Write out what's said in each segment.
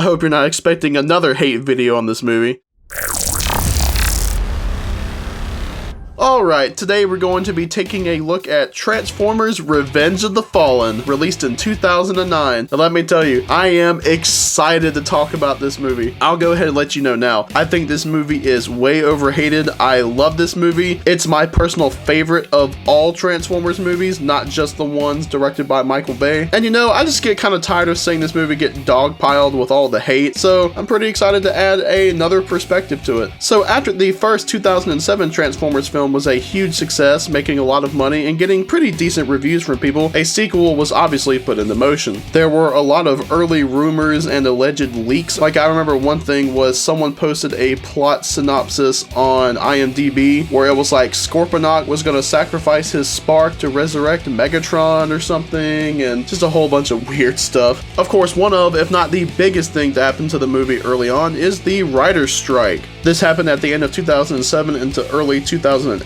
hope you're not expecting another hate video on this movie. Alright, today we're going to be taking a look at Transformers Revenge of the Fallen, released in 2009. And let me tell you, I am excited to talk about this movie. I'll go ahead and let you know now. I think this movie is way overhated. I love this movie. It's my personal favorite of all Transformers movies, not just the ones directed by Michael Bay. And you know, I just get kind of tired of seeing this movie get dogpiled with all the hate, so I'm pretty excited to add another perspective to it. So after the first 2007 Transformers film was a huge success, making a lot of money and getting pretty decent reviews from people, a sequel was obviously put into motion. There were a lot of early rumors and alleged leaks. Like, I remember one thing was someone posted a plot synopsis on IMDb where it was like Scorponok was going to sacrifice his spark to resurrect Megatron or something, and just a whole bunch of weird stuff. Of course, one of, if not the biggest thing to happen to the movie early on is the writer's strike. This happened at the end of 2007 into early 2008.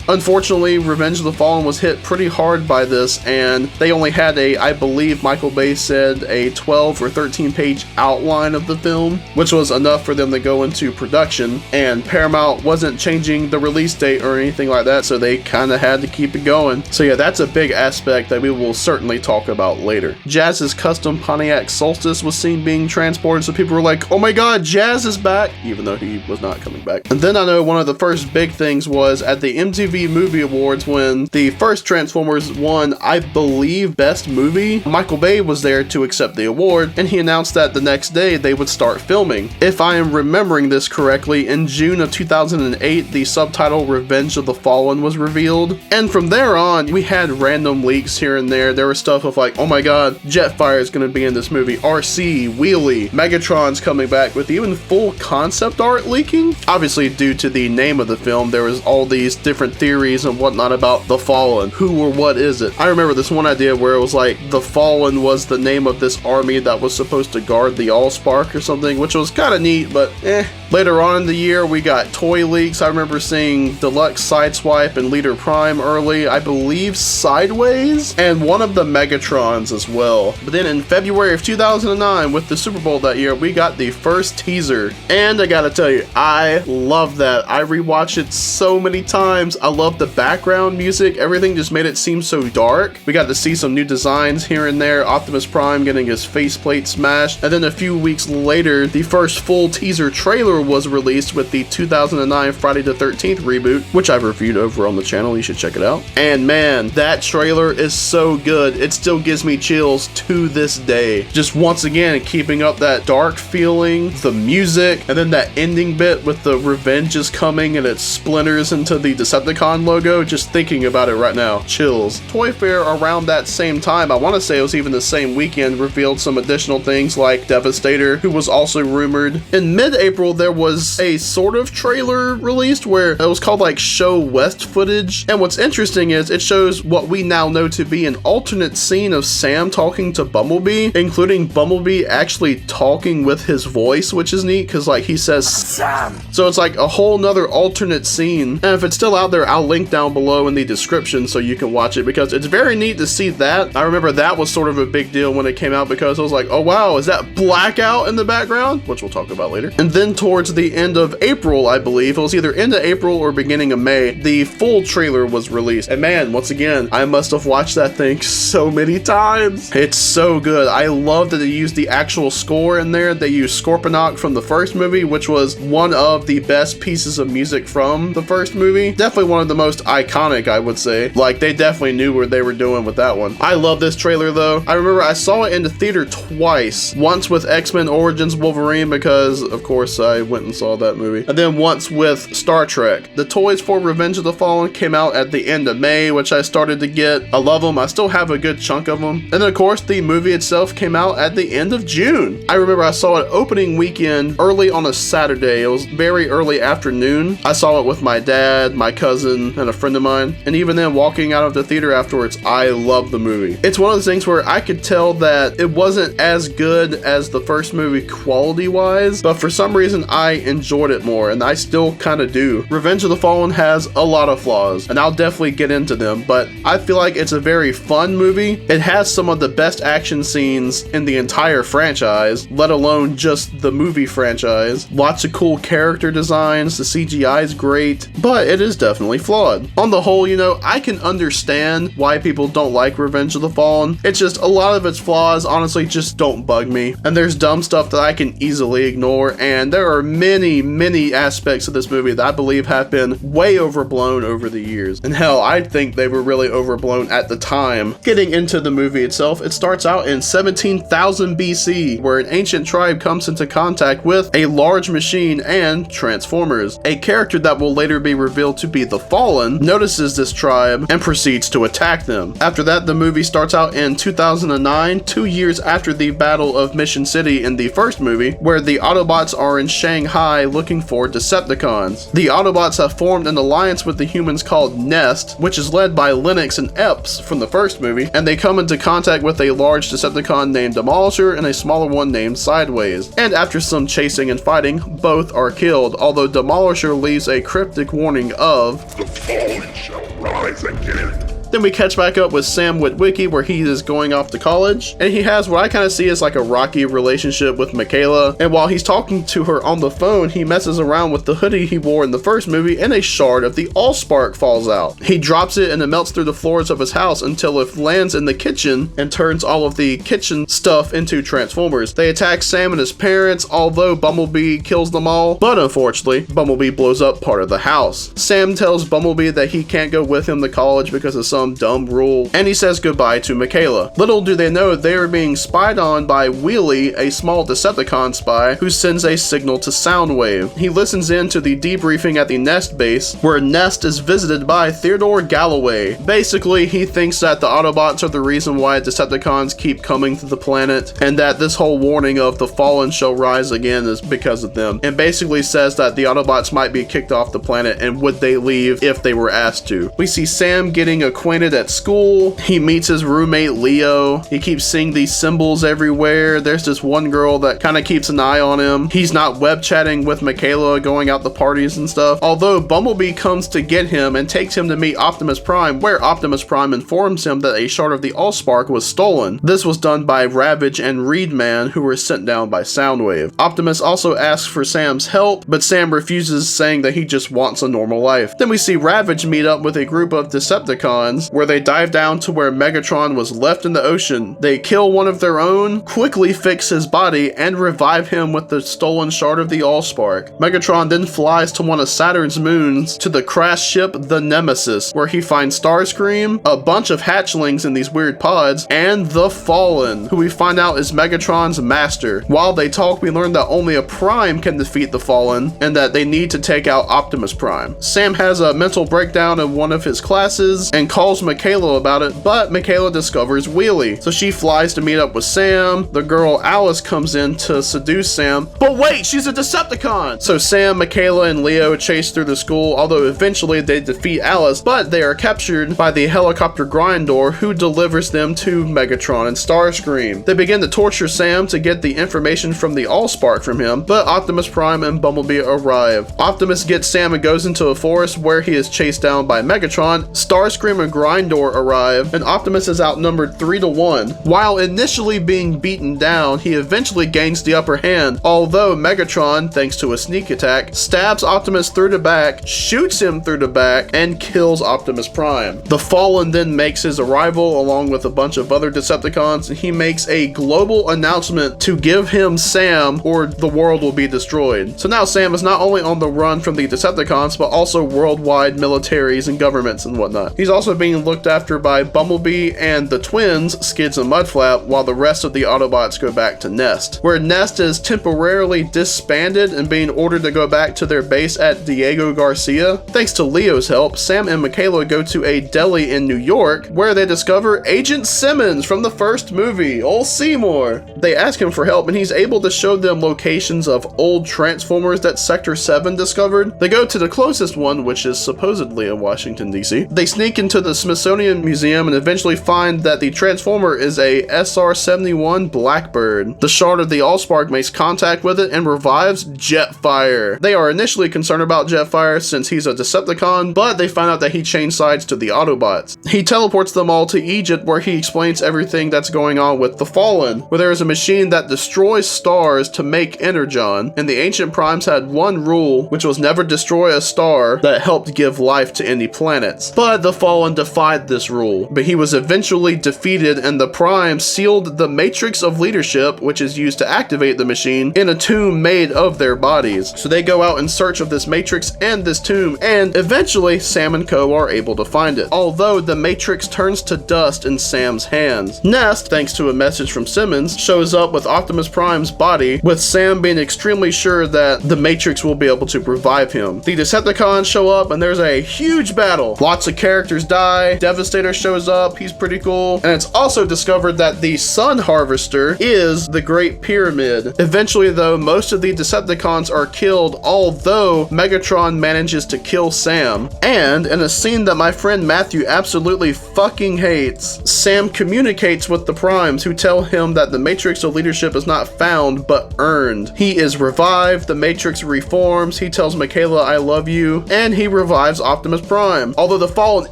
Unfortunately, Revenge of the Fallen was hit pretty hard by this, and they only had I believe Michael Bay said, a 12 or 13 page outline of the film, which was enough for them to go into production, and Paramount wasn't changing the release date or anything like that, so they kind of had to keep it going. So yeah, that's a big aspect that we will certainly talk about later. Jazz's custom Pontiac Solstice was seen being transported, so people were like, oh my god, Jazz is back, even though he was not coming back. And then I know one of the first big things was at the MTV Movie Awards when the first Transformers won, I believe, Best Movie. Michael Bay was there to accept the award, and he announced that the next day they would start filming. If I am remembering this correctly, in June of 2008, the subtitle Revenge of the Fallen was revealed, and from there on, we had random leaks here and there. There was stuff of like, oh my god, Jetfire is going to be in this movie, RC, Wheelie, Megatron's coming back, with even full concept art leaking. Obviously, due to the name of the film, there was all these different theories and whatnot about the Fallen. Who or what is it? I remember this one idea where it was like the Fallen was the name of this army that was supposed to guard the Allspark or something, which was kind of neat, but eh. Later on in the year, we got toy leaks. I remember seeing Deluxe Sideswipe and Leader Prime early, I believe Sideways, and one of the Megatrons as well. But then in February of 2009, with the Super Bowl that year, we got the first teaser, and I gotta tell you, I love that. I rewatched it so many times. I love the background music. Everything just made it seem so dark. We got to see some new designs here and there. Optimus Prime getting his faceplate smashed. And then a few weeks later, the first full teaser trailer was released with the 2009 Friday the 13th reboot, which I've reviewed over on the channel. You should check it out. And man, that trailer is so good. It still gives me chills to this day. Just once again, keeping up that dark feeling, the music, and then that ending bit with the revenge is coming and it splinters into the Decepticon logo. Just thinking about it right now, chills. Toy Fair around that same time, I want to say it was even the same weekend, revealed some additional things like Devastator, who was also rumored. In mid-April, there was a sort of trailer released where it was called like Show West footage, and what's interesting is it shows what we now know to be an alternate scene of Sam talking to Bumblebee, including Bumblebee actually talking with his voice, which is neat because like he says Sam. So it's like a whole nother alternate scene, and if it's still out there, I'll link down below in the description so you can watch it, because it's very neat to see that. I remember that was sort of a big deal when it came out, because I was like, oh wow, is that Blackout in the background? Which we'll talk about later. And then towards the end of April, I believe, it was either end of April or beginning of May, the full trailer was released. And man, once again, I must have watched that thing so many times. It's so good. I love that they used the actual score in there. They used Scorponok from the first movie, which was one of the best pieces of music from the first movie. Definitely one of the most iconic, I would say. Like, they definitely knew what they were doing with that one. I love this trailer though. I remember I saw it in the theater twice. Once with X-Men Origins Wolverine, because of course I went and saw that movie. And then once with Star Trek. The toys for Revenge of the Fallen came out at the end of May, which I started to get. I love them. I still have a good chunk of them. And then of course the movie itself came out at the end of June. I remember I saw it opening weekend early on a Saturday. It was very early afternoon. I saw it with my dad, my cousin, and a friend of mine. And even then, walking out of the theater afterwards, I love the movie. It's one of those things where I could tell that it wasn't as good as the first movie quality-wise, but for some reason I enjoyed it more, and I still kind of do. Revenge of the Fallen has a lot of flaws, and I'll definitely get into them, but I feel like it's a very fun movie. It has some of the best action scenes in the entire franchise, let alone just the movie franchise. Lots of cool character designs, the CGI is great, but it is definitely flawed. On the whole, you know, I can understand why people don't like Revenge of the Fallen. It's just a lot of its flaws honestly just don't bug me, and there's dumb stuff that I can easily ignore, and there are many aspects of this movie that I believe have been way overblown over the years. And hell, I think they were really overblown at the time. Getting into the movie itself, it starts out in 17,000 BC, where an ancient tribe comes into contact with a large machine and Transformers. A character that will later be revealed to be the Fallen notices this tribe and proceeds to attack them. After that, the movie starts out in 2009, 2 years after the Battle of Mission City in the first movie, where the Autobots are in Shanghai looking for Decepticons. The Autobots have formed an alliance with the humans called Nest, which is led by Lennox and Epps from the first movie, and they come into contact with a large Decepticon named Demolisher and a smaller one named Sideways. And after some chasing and fighting, both are killed, although Demolisher leaves a cryptic warning of, "The Fallen shall rise again." Then we catch back up with Sam Witwicky, where he is going off to college, and he has what I kind of see as like a rocky relationship with Michaela, and while he's talking to her on the phone, he messes around with the hoodie he wore in the first movie, and a shard of the Allspark falls out. He drops it and it melts through the floors of his house until it lands in the kitchen and turns all of the kitchen stuff into Transformers. They attack Sam and his parents, although Bumblebee kills them all, but unfortunately, Bumblebee blows up part of the house. Sam tells Bumblebee that he can't go with him to college because of some dumb rule, and he says goodbye to Michaela. Little do they know they are being spied on by Wheelie, a small Decepticon spy who sends a signal to Soundwave. He listens in to the debriefing at the Nest base, where Nest is visited by Theodore Galloway. Basically, he thinks that the Autobots are the reason why Decepticons keep coming to the planet, and that this whole warning of the Fallen shall rise again is because of them, and basically says that the Autobots might be kicked off the planet and would they leave if they were asked to. We see Sam getting acquainted at school. He meets his roommate Leo. He keeps seeing these symbols everywhere. There's this one girl that kind of keeps an eye on him. He's not web chatting with Michaela, going out to parties and stuff, although Bumblebee comes to get him and takes him to meet Optimus Prime, where Optimus Prime informs him that a shard of the Allspark was stolen. This was done by Ravage and Reedman, who were sent down by Soundwave. Optimus also asks for Sam's help, but Sam refuses, saying that he just wants a normal life. Then we see Ravage meet up with a group of Decepticons, where they dive down to where Megatron was left in the ocean. They kill one of their own, quickly fix his body, and revive him with the stolen shard of the Allspark. Megatron then flies to one of Saturn's moons to the crashed ship the Nemesis, where he finds Starscream, a bunch of hatchlings in these weird pods, and the Fallen, who we find out is Megatron's master. While they talk, we learn that only a Prime can defeat the Fallen, and that they need to take out Optimus Prime. Sam has a mental breakdown in one of his classes and calls Michaela about it, but Michaela discovers Wheelie, so she flies to meet up with Sam. The girl Alice comes in to seduce Sam, but wait, she's a Decepticon! So Sam, Michaela, and Leo chase through the school, although eventually they defeat Alice, but they are captured by the helicopter Grindor, who delivers them to Megatron and Starscream. They begin to torture Sam to get the information from the Allspark from him, but Optimus Prime and Bumblebee arrive. Optimus gets Sam and goes into a forest where he is chased down by Megatron. Starscream and Grindor arrive, and Optimus is outnumbered 3-1. While initially being beaten down, he eventually gains the upper hand, although Megatron, thanks to a sneak attack, stabs Optimus through the back, shoots him through the back, and kills Optimus Prime. The Fallen then makes his arrival along with a bunch of other Decepticons, and he makes a global announcement to give him Sam or the world will be destroyed. So now Sam is not only on the run from the Decepticons, but also worldwide militaries and governments and whatnot. He's also being looked after by Bumblebee and the twins, Skids and Mudflap, while the rest of the Autobots go back to Nest, where Nest is temporarily disbanded and being ordered to go back to their base at Diego Garcia. Thanks to Leo's help, Sam and Michaela go to a deli in New York where they discover Agent Simmons from the first movie, old Seymour. They ask him for help and he's able to show them locations of old Transformers that Sector 7 discovered. They go to the closest one, which is supposedly in Washington, D.C. They sneak into the Smithsonian Museum and eventually find that the Transformer is a SR-71 Blackbird. The Shard of the Allspark makes contact with it and revives Jetfire. They are initially concerned about Jetfire since he's a Decepticon, but they find out that he changed sides to the Autobots. He teleports them all to Egypt where he explains everything that's going on with the Fallen, where there is a machine that destroys stars to make Energon, and the ancient primes had one rule, which was never destroy a star that helped give life to any planets. But the Fallen defied this rule, but he was eventually defeated and the primes sealed the Matrix of Leadership, which is used to activate the machine, in a tomb made of their bodies. So they go out in search of this Matrix and this tomb, and eventually Sam and Co are able to find it, although the Matrix turns to dust in Sam's hands. Nest, thanks to a message from Simmons, shows up with Optimus Prime's body, with Sam being extremely sure that the Matrix will be able to revive him. The Decepticons show up and there's a huge battle. Lots of characters die, Devastator shows up, he's pretty cool, and it's also discovered that the Sun Harvester is the Great Pyramid. Eventually though, most of the Decepticons are killed, although Megatron manages to kill Sam. And in a scene that my friend Matthew absolutely fucking hates, Sam communicates with the Primes, who tell him that the Matrix of Leadership is not found but earned. He is revived, the Matrix reforms, he tells Michaela I love you, and he revives Optimus Prime. Although the Fallen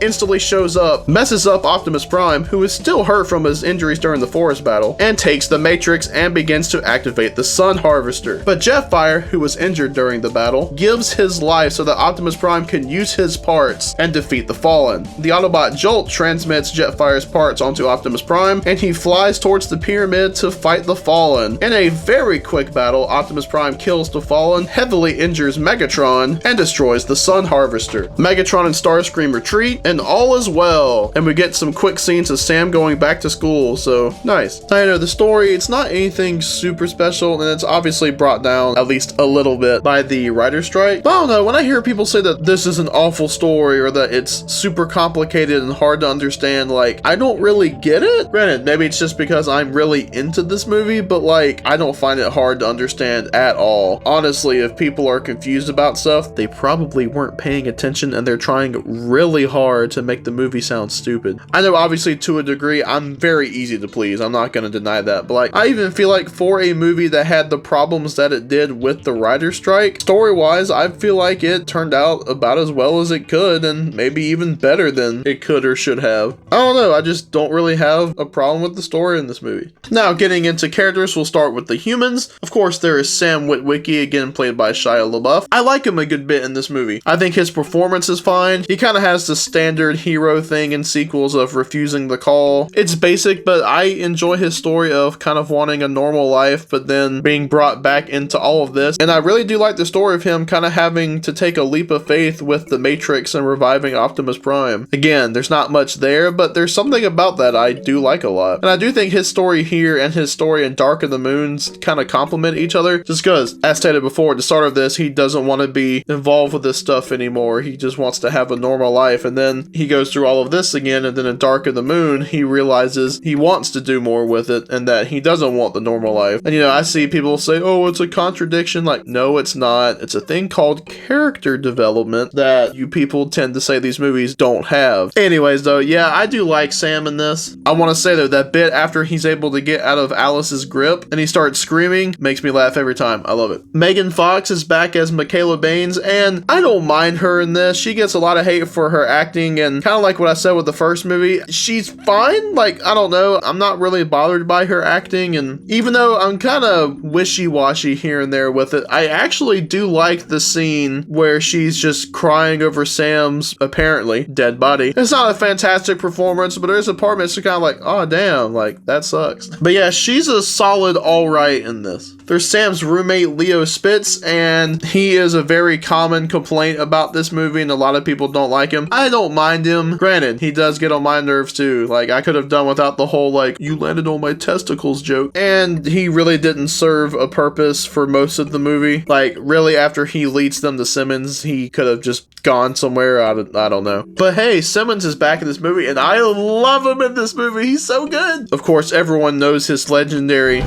instantly shows up, messes up Optimus Prime, who is still hurt from his injuries during the forest battle, and takes the Matrix and begins to activate the Sun Harvester. But Jetfire, who was injured during the battle, gives his life so that Optimus Prime can use his parts and defeat the Fallen. The Autobot Jolt transmits Jetfire's parts onto Optimus Prime, and he flies towards the pyramid to fight the Fallen. In a very quick battle, Optimus Prime kills the Fallen, heavily injures Megatron, and destroys the Sun Harvester. Megatron and Starscream retreat, and all is well. And we get some quick scenes of Sam going back to school, so nice. I know the story, it's not anything super special, and it's obviously brought down at least a little bit by the writer's strike. But I don't know, when I hear people say that this is an awful story or that it's super complicated and hard to understand, like, I don't really get it. Granted, maybe it's just because I'm really into this movie, but like, I don't find it hard to understand at all. Honestly, if people are confused about stuff, they probably weren't paying attention and they're trying really hard to make the movie sound stupid. I know obviously to a degree, I'm very easy to please. I'm not going to deny that, but like, I even feel like for a movie that had the problems that it did with the writer's strike, story-wise, I feel like it turned out about as well as it could and maybe even better than it could or should have. I don't know, I just don't really have a problem with the story in this movie. Now, getting into characters, we'll start with the humans. Of course, there is Sam Witwicky, again played by Shia LaBeouf. I like him a good bit in this movie. I think his performance is fine. He kind of has the standard hero thing in sequels of refusing the call. It's basic, but I enjoy his story of kind of wanting a normal life, but then being brought back into all of this. And I really do like the story of him kind of having to take a leap of faith with the Matrix and reviving Optimus Prime. Again, there's not much there, but there's something about that I do like a lot. And I do think his story here and his story in Dark of the Moons kind of complement each other, just because, as stated before, at the start of this, he doesn't want to be involved with this stuff anymore. He just wants to have a normal life, and then he goes through all of this again, and then in Dark of the Moon, he realizes he wants to do more with it, and that he doesn't want the normal life. And you know, I see people say, oh, it's a contradiction. Like, no, it's not. It's a thing called character development that you people tend to say these movies don't have. Anyways, though, yeah, I do like Sam in this. I want to say, though, that bit after he's able to get out of Alice's grip and he starts screaming makes me laugh every time. I love it. Megan Fox is back as Michaela Baines, and I don't mind her in this. She gets a lot of hate for her acting, and kind of like what I said with the first movie, she's fine. Like, I don't know. I'm not really bothered by her acting, and even though I'm kind of wishy-washy here and there with it, I actually do like the scene where she's just crying over Sam's apparently dead body. It's not a fantastic performance, but there's a part of it's kind of like, oh damn, like that sucks. But yeah, she's a solid alright in this. There's Sam's roommate Leo Spitz, and he is a very common complaint about this movie, and a lot of people don't like him. I don't mind him. him. Granted, he does get on my nerves too. Like, I could have done without the whole, like, you landed on my testicles joke. And he really didn't serve a purpose for most of the movie. Like, really, after he leads them to Simmons, he could have just gone somewhere. I don't know. But hey, Simmons is back in this movie, and I love him in this movie. He's so good. Of course, everyone knows his legendary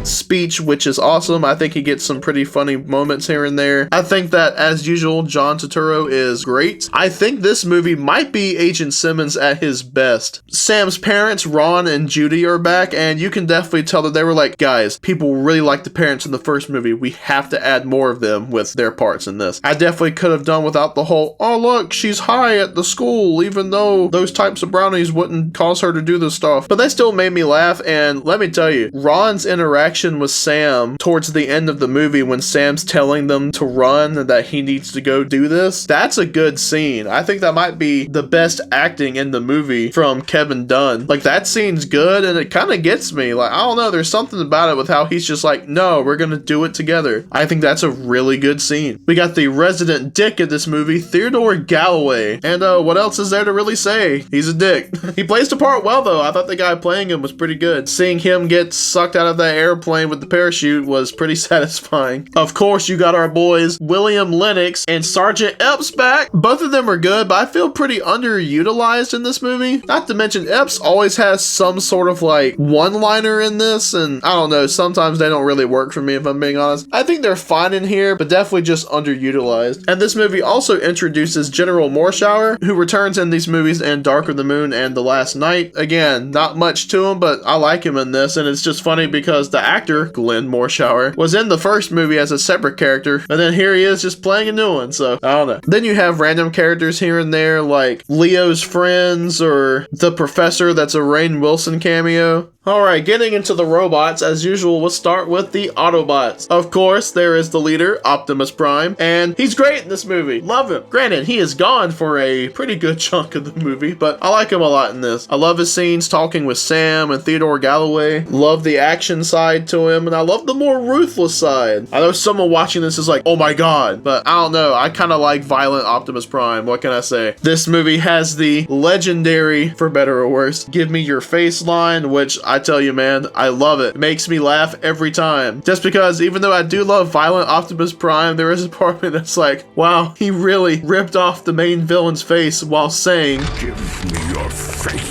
speech, which is awesome. I think he gets some pretty funny moments here and there. I think that, as usual, John Turturro is great. I think this movie might be Agent Simmons at his best. Sam's parents, Ron and Judy, are back, and you can definitely tell that they were like, guys, people really like the parents in the first movie. We have to add more of them with their parts in this. I definitely could have done without the whole, oh look, she's high at the school, even though those types of brownies wouldn't cause her to do this stuff. But they still made me laugh, and let me tell you, Ron's interaction with Sam towards the end of the movie when Sam's telling them to run and that he needs to go do this, that's a good scene. I think that might be the best acting in the movie from Kevin Dunn. Like, that scene's good, and it kind of gets me. Like, I don't know, there's something about it with how he's just like, no, we're gonna do it together. I think that's a really good scene. We got the resident dick in this movie, Theodore Galloway. And what else is there to really say? He's a dick. He plays the part well, though. I thought the guy playing him was pretty good. Seeing him get sucked out of that airplane with the parachute was pretty satisfying. Of course, you got our boys, William Lennox and Sergeant Epps back. Both of them are good, but I feel pretty underutilized in this movie. Not to mention, Epps always has some sort of like one-liner in this, and I don't know, sometimes they don't really work for me, if I'm being honest. I think they're fine in here, but definitely just underutilized. And this movie also introduces General Morshower, who returns in these movies in Dark of the Moon and The Last Night. Again, not much to him, but I like him in this, and it's just funny because the actor, Glenn Morshower, was in the first movie as a separate character, and then here he is just playing a new one, so I don't know. Then you have random characters here and there, like Leo's friends, or the professor that's a Rainn Wilson cameo. Alright, getting into the robots, as usual, we'll start with the Autobots. Of course, there is the leader, Optimus Prime, and he's great in this movie. Love him. Granted, he is gone for a pretty good chunk of the movie, but I like him a lot in this. I love his scenes talking with Sam and Theodore Galloway. Love the action side to him, and I love the more ruthless side. I know someone watching this is like, oh my god, but I don't know. I kind of like violent Optimus Prime. What can I say? This movie has the legendary, for better or worse, give me your face line, which I tell you, man, I love it. It makes me laugh every time. Just because even though I do love violent Optimus Prime, there is a part of me that's like, wow, he really ripped off the main villain's face while saying, give me your face.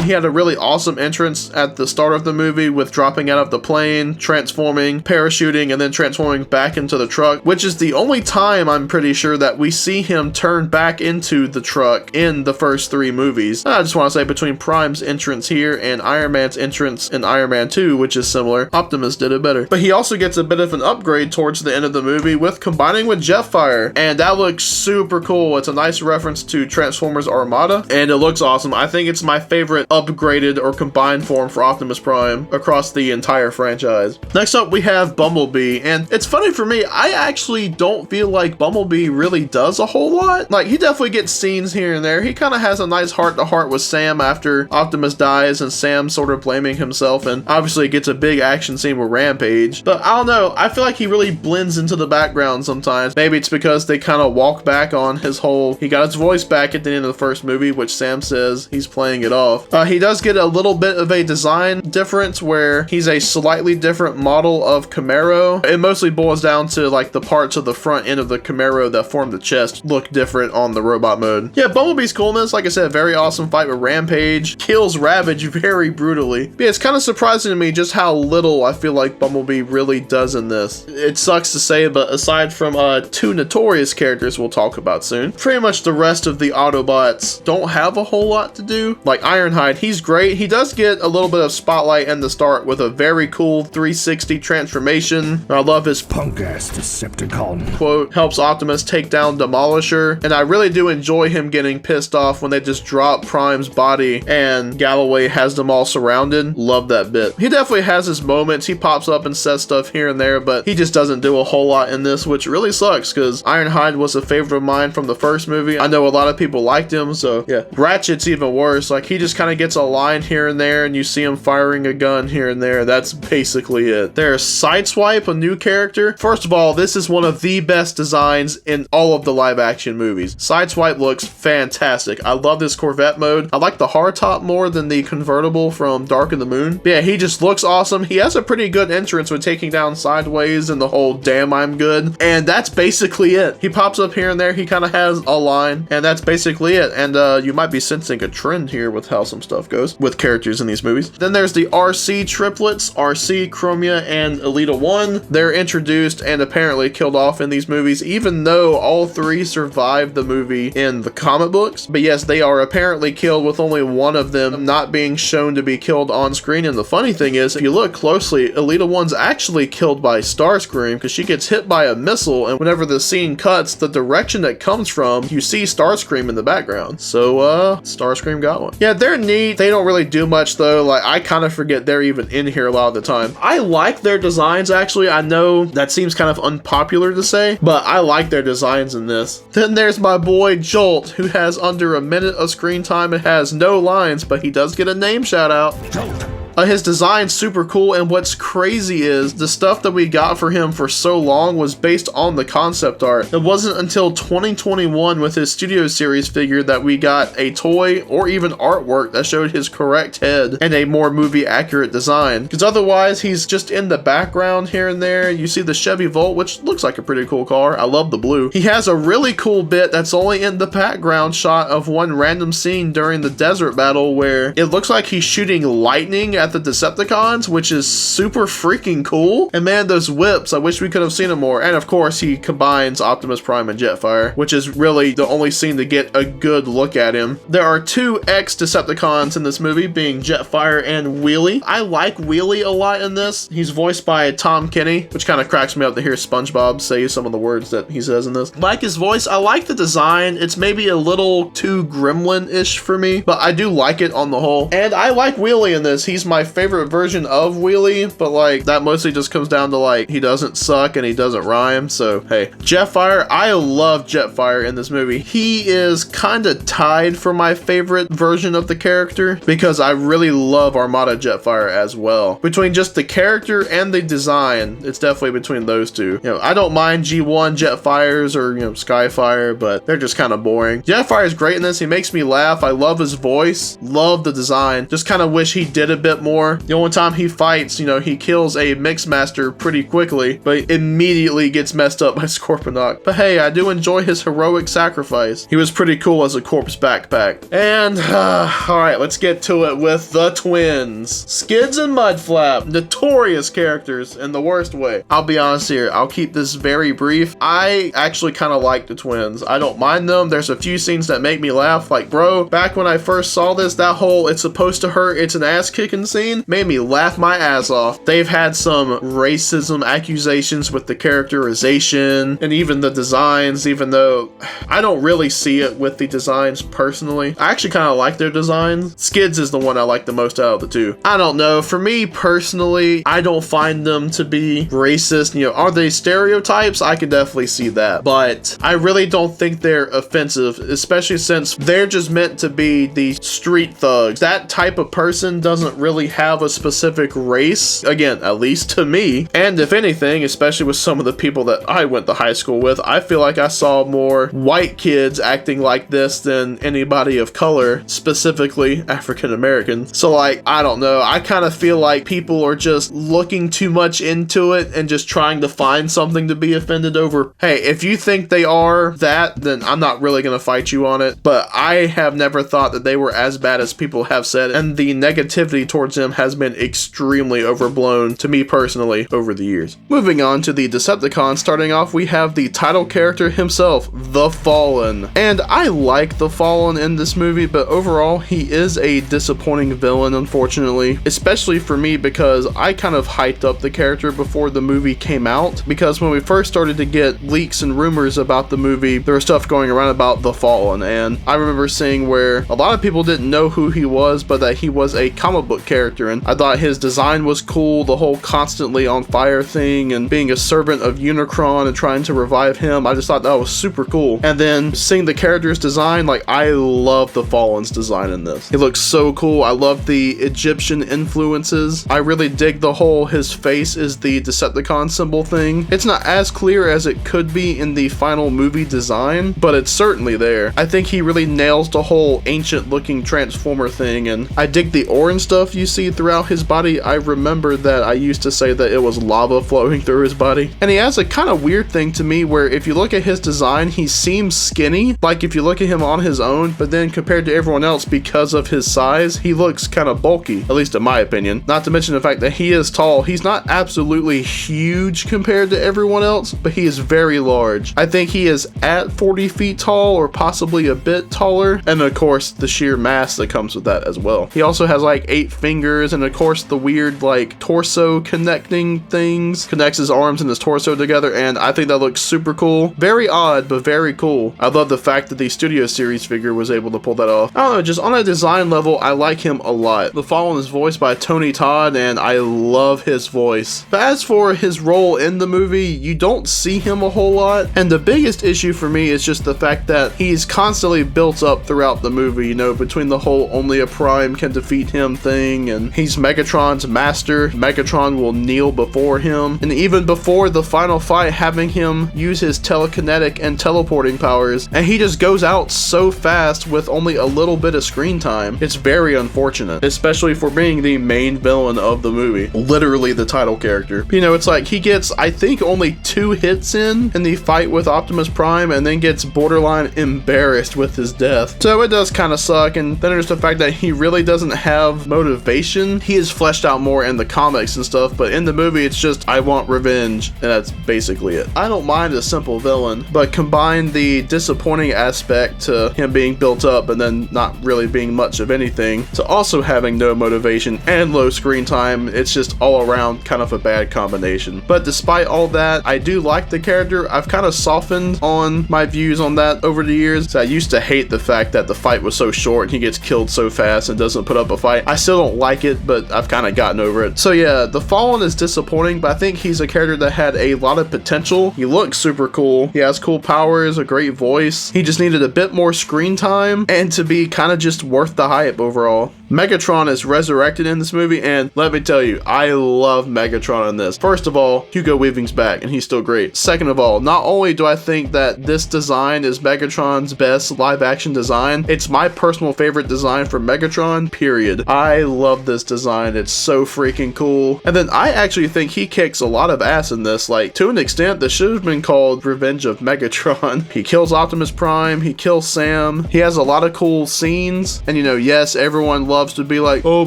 He had a really awesome entrance at the start of the movie with dropping out of the plane, transforming, parachuting, and then transforming back into the truck, which is the only time I'm pretty sure that we see him turn back into the truck in the first three movies. I just want to say between Prime's entrance here and Iron Man's entrance in Iron Man 2, which is similar, Optimus did it better. But he also gets a bit of an upgrade towards the end of the movie with combining with Jetfire, and that looks super cool. It's a nice reference to Transformers Armada, and it looks awesome. I think it's my favorite upgraded or combined form for Optimus Prime across the entire franchise. Next up, we have Bumblebee, and it's funny for me, I actually don't feel like Bumblebee really does a whole lot. Like, he definitely gets scenes here and there. He kind of has a nice heart-to-heart with Sam after Optimus dies, and Sam sort of blaming himself, and obviously gets a big action scene with Rampage. But I don't know, I feel like he really blends into the background sometimes. Maybe it's because they kind of walk back on his whole, he got his voice back at the end of the first movie, which Sam says he's playing it off. He does get a little bit of a design difference where he's a slightly different model of Camaro. It mostly boils down to like the parts of the front end of the Camaro that form the chest look different on the robot mode. Yeah, Bumblebee's coolness, like I said, very awesome fight with Rampage, kills Ravage very brutally. But yeah, it's kind of surprising to me just how little I feel like Bumblebee really does in this. It sucks to say, but aside from two notorious characters we'll talk about soon, pretty much the rest of the Autobots don't have a whole lot to do. Like Ironhide, he's great. He does get a little bit of spotlight in the start with a very cool 360 transformation. I love his punk-ass Decepticon quote. Helps Optimus take down Demolisher, and I really do enjoy him getting pissed off when they just drop Prime's body and Galloway has them all surrounded. Love that bit. He definitely has his moments. He pops up and says stuff here and there, but he just doesn't do a whole lot in this, which really sucks because Ironhide was a favorite of mine from the first movie. I know a lot of people liked him, so yeah. Ratchet's even worse. Like, he just kind of gets a line here and there, and you see him firing a gun here and there. That's basically it. There's Sideswipe, a new character. First of all, this is one of the best designs in all of the live action movies. Sideswipe looks fantastic. I love this Corvette mode. I like the hardtop more than the convertible from Dark of the Moon. But yeah, he just looks awesome. He has a pretty good entrance with taking down Sideways and the whole damn I'm good. And that's basically it. He pops up here and there. He kind of has a line, and that's basically it. And you might be sensing a trend here with how some stuff goes with characters in these movies. Then there's the RC triplets, RC, Chromia, and Elita 1. They're introduced and apparently killed off in these movies, even though all three survived the movie in the comic books. But yes, they are apparently killed, with only one of them not being shown to be killed on screen. And the funny thing is, if you look closely, Elita 1's actually killed by Starscream, because she gets hit by a missile, and whenever the scene cuts, the direction that comes from, you see Starscream in the background. So Starscream got one. Yeah, they're neat. They don't really do much though. Like, I kind of forget they're even in here a lot of the time. I like their designs, actually. I know that seems kind of unpopular to say, but I like their designs in this. Then there's my boy Jolt, who has under a minute of screen time and has no lines, but he does get a name shout out. Jolt. His design's super cool, and what's crazy is the stuff that we got for him for so long was based on the concept art. It wasn't until 2021 with his Studio Series figure that we got a toy or even artwork that showed his correct head and a more movie accurate design. Because otherwise, he's just in the background here and there. You see the Chevy Volt, which looks like a pretty cool car. I love the blue. He has a really cool bit that's only in the background shot of one random scene during the desert battle where it looks like he's shooting lightning at the Decepticons, which is super freaking cool. And man, those whips, I wish we could have seen them more. And of course, he combines Optimus Prime and Jetfire, which is really the only scene to get a good look at him. There are two ex-Decepticons in this movie, being Jetfire and Wheelie. I like Wheelie a lot in this. He's voiced by Tom Kenny, which kind of cracks me up to hear SpongeBob say some of the words that he says in this. Like his voice, I like the design. It's maybe a little too gremlin-ish for me, but I do like it on the whole. And I like Wheelie in this. He's my favorite version of Wheelie, but like that mostly just comes down to like he doesn't suck and he doesn't rhyme. So hey, Jetfire, I love Jetfire in this movie. He is kind of tied for my favorite version of the character because I really love Armada Jetfire as well. Between just the character and the design, it's definitely between those two. You know, I don't mind G1 Jetfires or, you know, Skyfire, but they're just kind of boring. Jetfire is great in this. He makes me laugh. I love his voice, love the design. Just kind of wish he did a bit more. The only time he fights, you know, he kills a Mixmaster pretty quickly, but immediately gets messed up by Scorponok. But hey, I do enjoy his heroic sacrifice. He was pretty cool as a corpse backpack. And, alright, let's get to it with the twins. Skids and Mudflap, notorious characters in the worst way. I'll be honest here, I'll keep this very brief. I actually kind of like the twins. I don't mind them. There's a few scenes that make me laugh. Like, bro, back when I first saw this, that whole "it's supposed to hurt, it's an ass-kicking" scene made me laugh my ass off. They've had some racism accusations with the characterization and even the designs, even though I don't really see it with the designs personally. I actually kind of like their designs. Skids is the one I like the most out of the two. I don't know. For me personally, I don't find them to be racist. You know, are they stereotypes? I can definitely see that. But I really don't think they're offensive, especially since they're just meant to be the street thugs. That type of person doesn't really have a specific race, again, at least to me. And if anything, especially with some of the people that I went to high school with, I feel like I saw more white kids acting like this than anybody of color, specifically African American. So like, I don't know, I kind of feel like people are just looking too much into it and just trying to find something to be offended over. Hey, if you think they are that, then I'm not really gonna fight you on it, but I have never thought that they were as bad as people have said, and the negativity towards them has been extremely overblown to me personally over the years. Moving on to the Decepticons, starting off we have the title character himself, the Fallen. And I like the Fallen in this movie, but overall he is a disappointing villain, unfortunately, especially for me because I kind of hyped up the character before the movie came out, because when we first started to get leaks and rumors about the movie, there was stuff going around about the Fallen, and I remember seeing where a lot of people didn't know who he was, but that he was a comic book character character, and I thought his design was cool, the whole constantly on fire thing and being a servant of Unicron and trying to revive him. I just thought that was super cool. And then seeing the character's design, like, I love the Fallen's design in this. It looks so cool. I love the Egyptian influences. I really dig the whole his face is the Decepticon symbol thing. It's not as clear as it could be in the final movie design, but it's certainly there. I think he really nails the whole ancient looking Transformer thing, and I dig the orange stuff you see throughout his body. I remember that I used to say that it was lava flowing through his body. And he has a kind of weird thing to me where if you look at his design, he seems skinny, like if you look at him on his own, but then compared to everyone else because of his size, he looks kind of bulky, at least in my opinion. Not to mention the fact that he is tall. He's not absolutely huge compared to everyone else, but he is very large. I think he is at 40 feet tall or possibly a bit taller, and of course the sheer mass that comes with that as well. He also has like 8 fingers, and of course the weird like torso connecting things, connects his arms and his torso together, and I think that looks super cool. Very odd, but very cool. I love the fact that the Studio Series figure was able to pull that off. I don't know, just on a design level, I like him a lot. The Fallen is voiced by Tony Todd, and I love his voice. But as for his role in the movie, you don't see him a whole lot, and the biggest issue for me is just the fact that he's constantly built up throughout the movie, you know, between the whole only a Prime can defeat him thing, and he's Megatron's master. Megatron will kneel before him, and even before the final fight, having him use his telekinetic and teleporting powers, and he just goes out so fast with only a little bit of screen time. It's very unfortunate, especially for being the main villain of the movie, literally the title character. You know, it's like he gets, I think, only 2 hits in the fight with Optimus Prime, and then gets borderline embarrassed with his death. So it does kind of suck. And then there's the fact that he really doesn't have motivation. He is fleshed out more in the comics and stuff, but in the movie it's just, I want revenge, and that's basically it. I don't mind a simple villain, but combine the disappointing aspect to him being built up and then not really being much of anything, to also having no motivation and low screen time, it's just all around kind of a bad combination. But despite all that, I do like the character. I've kind of softened on my views on that over the years. So I used to hate the fact that the fight was so short and he gets killed so fast and doesn't put up a fight. I still don't like it, but I've kind of gotten over it. So yeah, the Fallen is disappointing, but I think he's a character that had a lot of potential. He looks super cool. He has cool powers, a great voice. He just needed a bit more screen time and to be kind of just worth the hype overall. Megatron is resurrected in this movie, and let me tell you, I love Megatron in this. First of all, Hugo Weaving's back, and he's still great. Second of all, not only do I think that this design is Megatron's best live action design, it's my personal favorite design for Megatron, period. I love this design. It's so freaking cool. And then I actually think he kicks a lot of ass in this. Like, to an extent, this should have been called Revenge of Megatron. He kills Optimus Prime, he kills Sam, he has a lot of cool scenes, and you know, yes, everyone loves to be like, oh,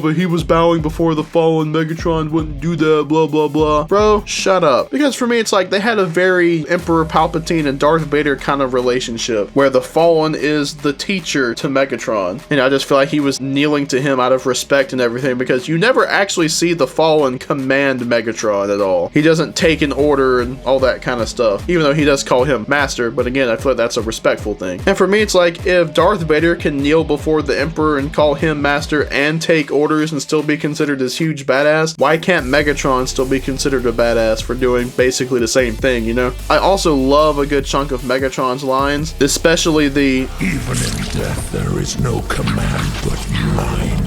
but he was bowing before the Fallen, Megatron wouldn't do that, blah blah blah. Bro, shut up. Because for me, it's like they had a very Emperor Palpatine and Darth Vader kind of relationship where the Fallen is the teacher to Megatron, and I just feel like he was kneeling to him out of respect and everything, because you never actually see the Fallen command Megatron at all. He doesn't take an order and all that kind of stuff, even though he does call him master, but again, I feel like that's a respectful thing. And for me, it's like, if Darth Vader can kneel before the Emperor and call him master and take orders and still be considered this huge badass, why can't Megatron still be considered a badass for doing basically the same thing, you know? I also love a good chunk of Megatron's lines, especially the "Even in death there is no command but mine."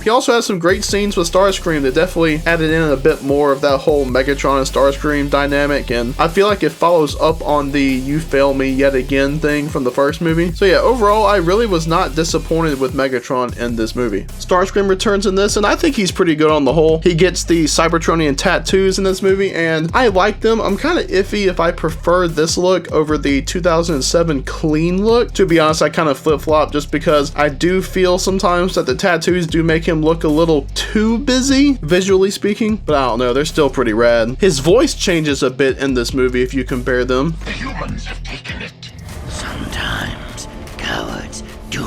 He also has some great scenes with Starscream that definitely added in a bit more of that whole Megatron and Starscream dynamic, and I feel like it follows up on the "you fail me yet again" thing from the first movie. So yeah, overall, I really was not disappointed with Megatron in this movie. Starscream returns in this, and I think he's pretty good on the whole. He gets the Cybertronian tattoos in this movie, and I like them. I'm kind of iffy if I prefer this look over the 2007 clean look. To be honest, I kind of flip-flop just because I do feel sometimes that the tattoos do make him look a little too busy, visually speaking, but I don't know, they're still pretty rad. His voice changes a bit in this movie if you compare them. The humans have taken it. Sometimes cowards do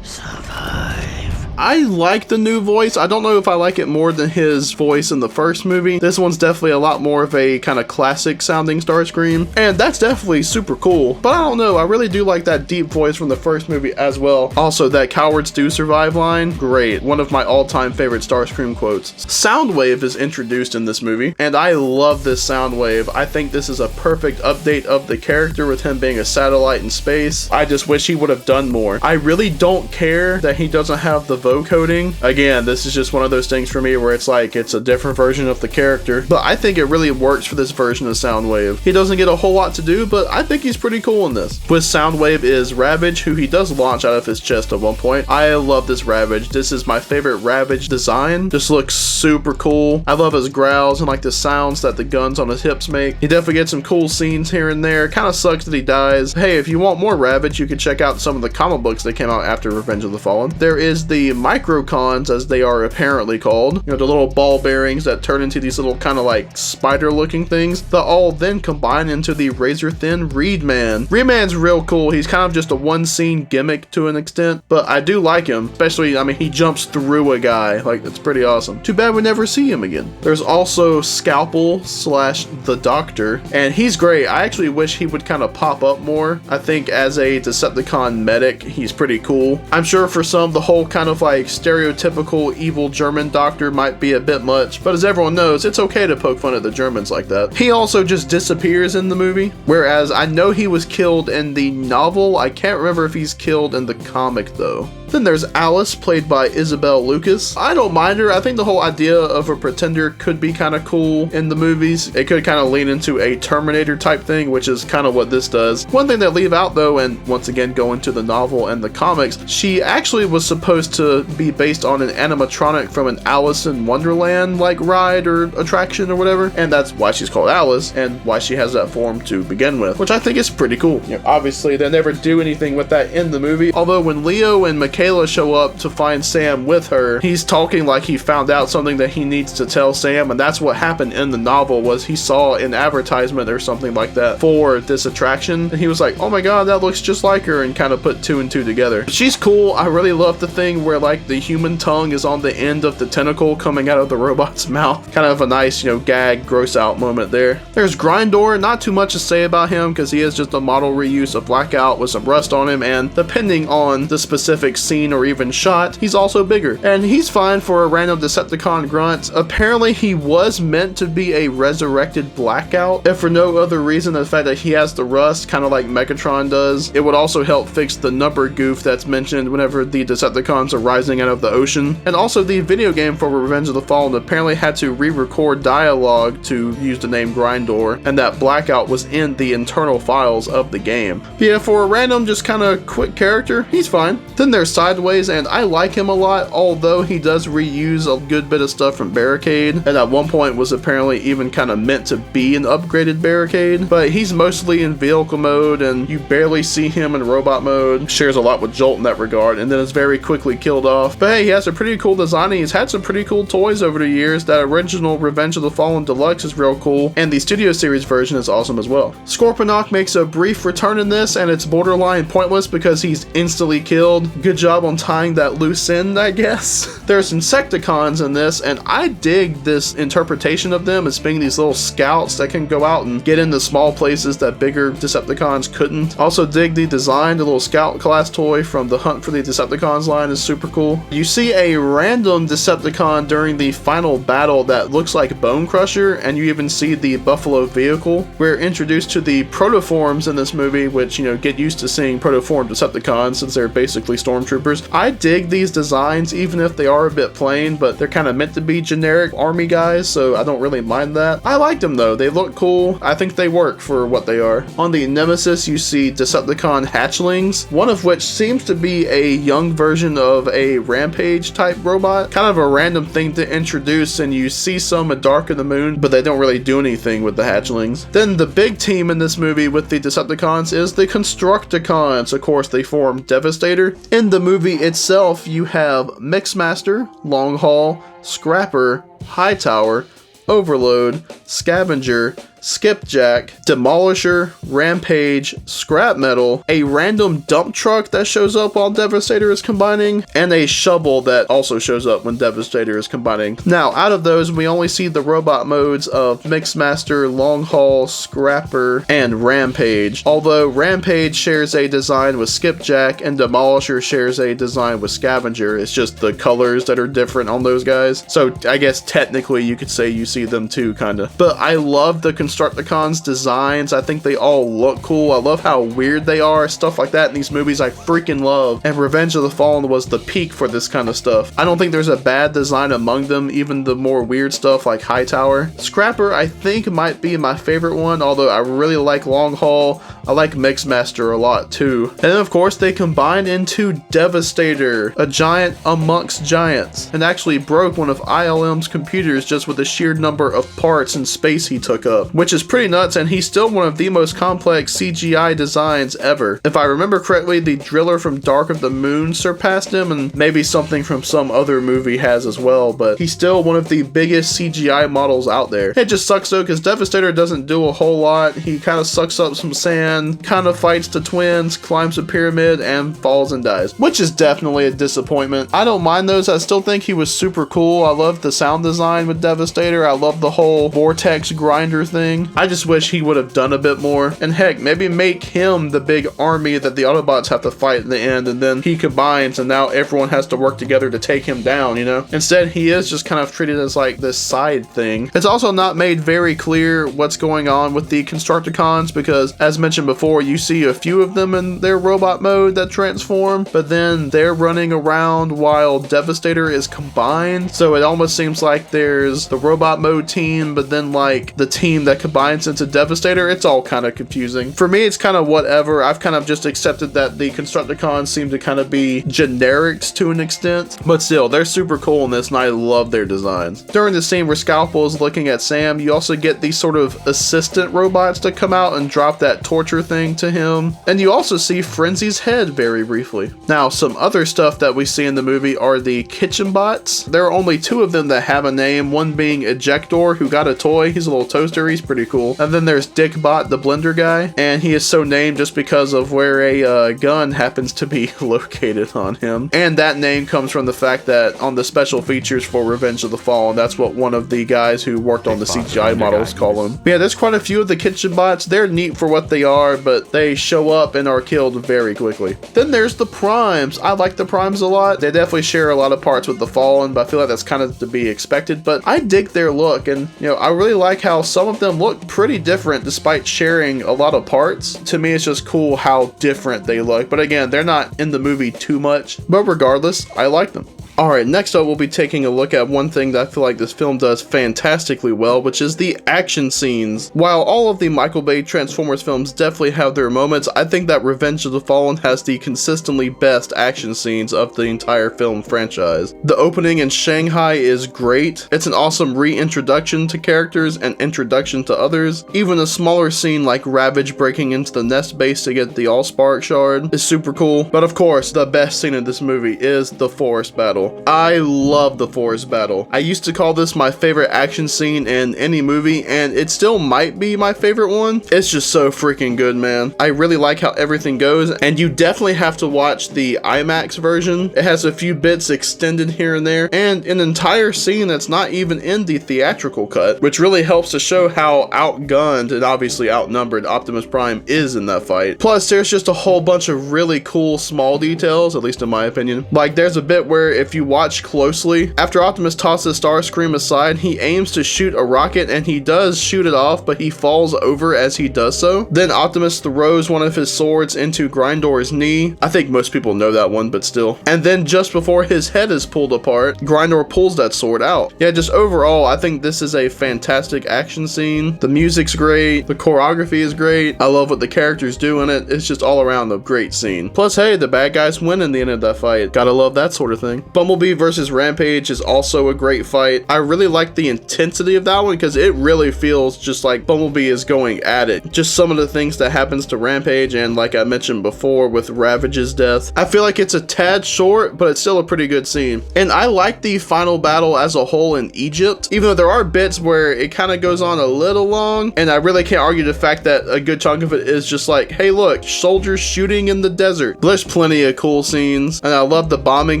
survive. I like the new voice. I don't know if I like it more than his voice in the first movie. This one's definitely a lot more of a kind of classic sounding Starscream, and that's definitely super cool. But I don't know, I really do like that deep voice from the first movie as well. Also, that "cowards do survive" line, great. One of my all-time favorite Starscream quotes. Soundwave is introduced in this movie, and I love this Soundwave. I think this is a perfect update of the character with him being a satellite in space. I just wish he would have done more. I really don't care that he doesn't have the vocoding. Again, this is just one of those things for me where it's like it's a different version of the character, but I think it really works for this version of Soundwave. He doesn't get a whole lot to do, but I think he's pretty cool in this. With Soundwave is Ravage, who he does launch out of his chest at one point. I love this Ravage. This is my favorite Ravage design. Just looks super cool. I love his growls and like the sounds that the guns on his hips make. He definitely gets some cool scenes here and there. Kind of sucks that he dies. Hey, if you want more Ravage, you can check out some of the comic books that came out after Revenge of the Fallen. There is the Microcons, as they are apparently called. You know, the little ball bearings that turn into these little kind of like spider looking things that all then combine into the razor thin Reed Man. Reed Man's real cool. He's kind of just a one scene gimmick to an extent, but I do like him, especially, I mean, he jumps through a guy. Like, it's pretty awesome. Too bad we never see him again. There's also Scalpel / the Doctor, and he's great. I actually wish he would kind of pop up more. I think as a Decepticon medic, he's pretty cool. I'm sure for some, the whole kind of like stereotypical evil German doctor might be a bit much, but as everyone knows, it's okay to poke fun at the Germans like that. He also just disappears in the movie, whereas I know he was killed in the novel. I can't remember if he's killed in the comic though. Then there's Alice, played by Isabel Lucas. I don't mind her. I think the whole idea of a pretender could be kind of cool in the movies. It could kind of lean into a Terminator type thing, which is kind of what this does. One thing they leave out though, and once again going to the novel and the comics, she actually was supposed to be based on an animatronic from an Alice in Wonderland like ride or attraction or whatever, and that's why she's called Alice and why she has that form to begin with, which I think is pretty cool. You know, obviously they never do anything with that in the movie, although when Leo and Michaela show up to find Sam with her, he's talking like he found out something that he needs to tell Sam, and that's what happened in the novel. Was he saw an advertisement or something like that for this attraction, and he was like, oh my god, that looks just like her, and kind of put two and two together. She's cool. I really love the thing where like the human tongue is on the end of the tentacle coming out of the robot's mouth. Kind of a nice, you know, gag, gross out moment there. There's Grindor. Not too much to say about him because he is just a model reuse of Blackout with some rust on him, and depending on the specific scene or even shot, he's also bigger, and he's fine for a random Decepticon grunt. Apparently he was meant to be a resurrected Blackout, if for no other reason than the fact that he has the rust, kind of like Megatron does. It would also help fix the number goof that's mentioned whenever the Decepticons are rising out of the ocean. And also the video game for Revenge of the Fallen apparently had to re-record dialogue to use the name Grindor, and that Blackout was in the internal files of the game. But yeah, for a random just kind of quick character, he's fine. Then there's Sideways, and I like him a lot, although he does reuse a good bit of stuff from Barricade, and at one point was apparently even kind of meant to be an upgraded Barricade, but he's mostly in vehicle mode and you barely see him in robot mode. Shares a lot with Jolt in that regard, and then is very quickly killed off. But hey, he has a pretty cool design, and he's had some pretty cool toys over the years. That original Revenge of the Fallen Deluxe is real cool, and the Studio Series version is awesome as well. Scorponok makes a brief return in this, and it's borderline pointless because he's instantly killed. Good job on tying that loose end, I guess. There's Insecticons in this, and I dig this interpretation of them as being these little scouts that can go out and get into small places that bigger Decepticons couldn't. Also dig the design. The little scout class toy from the Hunt for the Decepticons line is super cool. You see a random Decepticon during the final battle that looks like Bone Crusher, and you even see the Buffalo vehicle. We're introduced to the protoforms in this movie, which, you know, get used to seeing protoform Decepticons since they're basically stormtroopers. I dig these designs, even if they are a bit plain, but they're kind of meant to be generic army guys, so I don't really mind that. I like them though. They look cool. I think they work for what they are. On the Nemesis, you see Decepticon hatchlings, one of which seems to be a young version of a Rampage type robot. Kind of a random thing to introduce, and you see some at Dark of the Moon, but they don't really do anything with the hatchlings. Then the big team in this movie with the Decepticons is the Constructicons. Of course, they form Devastator. In the movie itself, you have Mixmaster, Long Haul, Scrapper, Hightower, Overload, Scavenger, Skipjack, Demolisher, Rampage, Scrap Metal, a random dump truck that shows up while Devastator is combining, and a shovel that also shows up when Devastator is combining. Now, out of those, we only see the robot modes of Mixmaster, Long Haul, Scrapper, and Rampage. Although Rampage shares a design with Skipjack and Demolisher shares a design with Scavenger. It's just the colors that are different on those guys. So I guess technically you could say you see them too, kinda. But I love the Constructicons designs. I think they all look cool. I love how weird they are. Stuff like that in these movies I freaking love. And Revenge of the Fallen was the peak for this kind of stuff. I don't think there's a bad design among them, even the more weird stuff like Hightower. Scrapper I think might be my favorite one, although I really like Long Haul. I like Mixmaster a lot too. And then of course they combine into Devastator, a giant amongst giants, and actually broke one of ILM's computers just with the sheer number of parts and space he took up, which is pretty nuts, and he's still one of the most complex CGI designs ever. If I remember correctly, the Driller from Dark of the Moon surpassed him, and maybe something from some other movie has as well, but he's still one of the biggest CGI models out there. It just sucks though, because Devastator doesn't do a whole lot. He kind of sucks up some sand, kind of fights the twins, climbs a pyramid, and falls and dies, which is definitely a disappointment. I don't mind those. I still think he was super cool. I love the sound design with Devastator. I love the whole vortex grinder thing. I just wish he would have done a bit more. And heck, maybe make him the big army that the Autobots have to fight in the end, and then he combines and now everyone has to work together to take him down, you know? Instead, he is just kind of treated as like this side thing. It's also not made very clear what's going on with the Constructicons, because as mentioned before, you see a few of them in their robot mode that transform, but then they're running around while Devastator is combined. So it almost seems like there's the robot mode team, but then like the team that combines into Devastator. It's all kind of confusing. For me, it's kind of whatever. I've kind of just accepted that the Constructicons seem to kind of be generics to an extent, but still, they're super cool in this and I love their designs. During the scene where Scalpel is looking at Sam, you also get these sort of assistant robots to come out and drop that torture thing to him, and you also see Frenzy's head very briefly. Now, some other stuff that we see in the movie are the kitchen bots. There are only two of them that have a name, one being Ejector, who got a toy. He's a little toaster, he's pretty cool. And then there's Dickbot, the blender guy, and he is so named just because of where a gun happens to be located on him. And that name comes from the fact that on the special features for Revenge of the Fallen, that's what one of the guys who worked on the CGI models call him. Yeah, there's quite a few of the kitchen bots. They're neat for what they are, but they show up and are killed very quickly. Then there's the Primes. I like the Primes a lot. They definitely share a lot of parts with the Fallen, but I feel like that's kind of to be expected. But I dig their look, and you know, I really like how some of them look pretty different despite sharing a lot of parts. To me, it's just cool how different they look. But again, they're not in the movie too much. But regardless, I like them. Alright, next up we'll be taking a look at one thing that I feel like this film does fantastically well, which is the action scenes. While all of the Michael Bay Transformers films definitely have their moments, I think that Revenge of the Fallen has the consistently best action scenes of the entire film franchise. The opening in Shanghai is great. It's an awesome reintroduction to characters and introduction to others. Even a smaller scene like Ravage breaking into the nest base to get the Allspark shard is super cool. But of course, the best scene in this movie is the forest battle. I love the forest battle. I used to call this my favorite action scene in any movie, and it still might be my favorite one. It's just so freaking good, man. I really like how everything goes, and you definitely have to watch the IMAX version. It has a few bits extended here and there, and an entire scene that's not even in the theatrical cut, which really helps to show how outgunned and obviously outnumbered Optimus Prime is in that fight. Plus, there's just a whole bunch of really cool small details, at least in my opinion. Like, there's a bit where if you watch closely, after Optimus tosses Starscream aside, he aims to shoot a rocket, and he does shoot it off, but he falls over as he does so. Then Optimus throws one of his swords into Grindor's knee. I think most people know that one, but still. And then just before his head is pulled apart, Grindor pulls that sword out. Yeah, just overall, I think this is a fantastic action scene. The music's great, the choreography is great, I love what the characters do in it. It's just all around a great scene. Plus, hey, the bad guys win in the end of that fight. Gotta love that sort of thing. But Bumblebee versus Rampage is also a great fight. I really like the intensity of that one because it really feels just like Bumblebee is going at it. Just some of the things that happens to Rampage, and like I mentioned before with Ravage's death, I feel like it's a tad short, but it's still a pretty good scene. And I like the final battle as a whole in Egypt, even though there are bits where it kind of goes on a little long, and I really can't argue the fact that a good chunk of it is just like, hey look, soldiers shooting in the desert. But there's plenty of cool scenes, and I love the bombing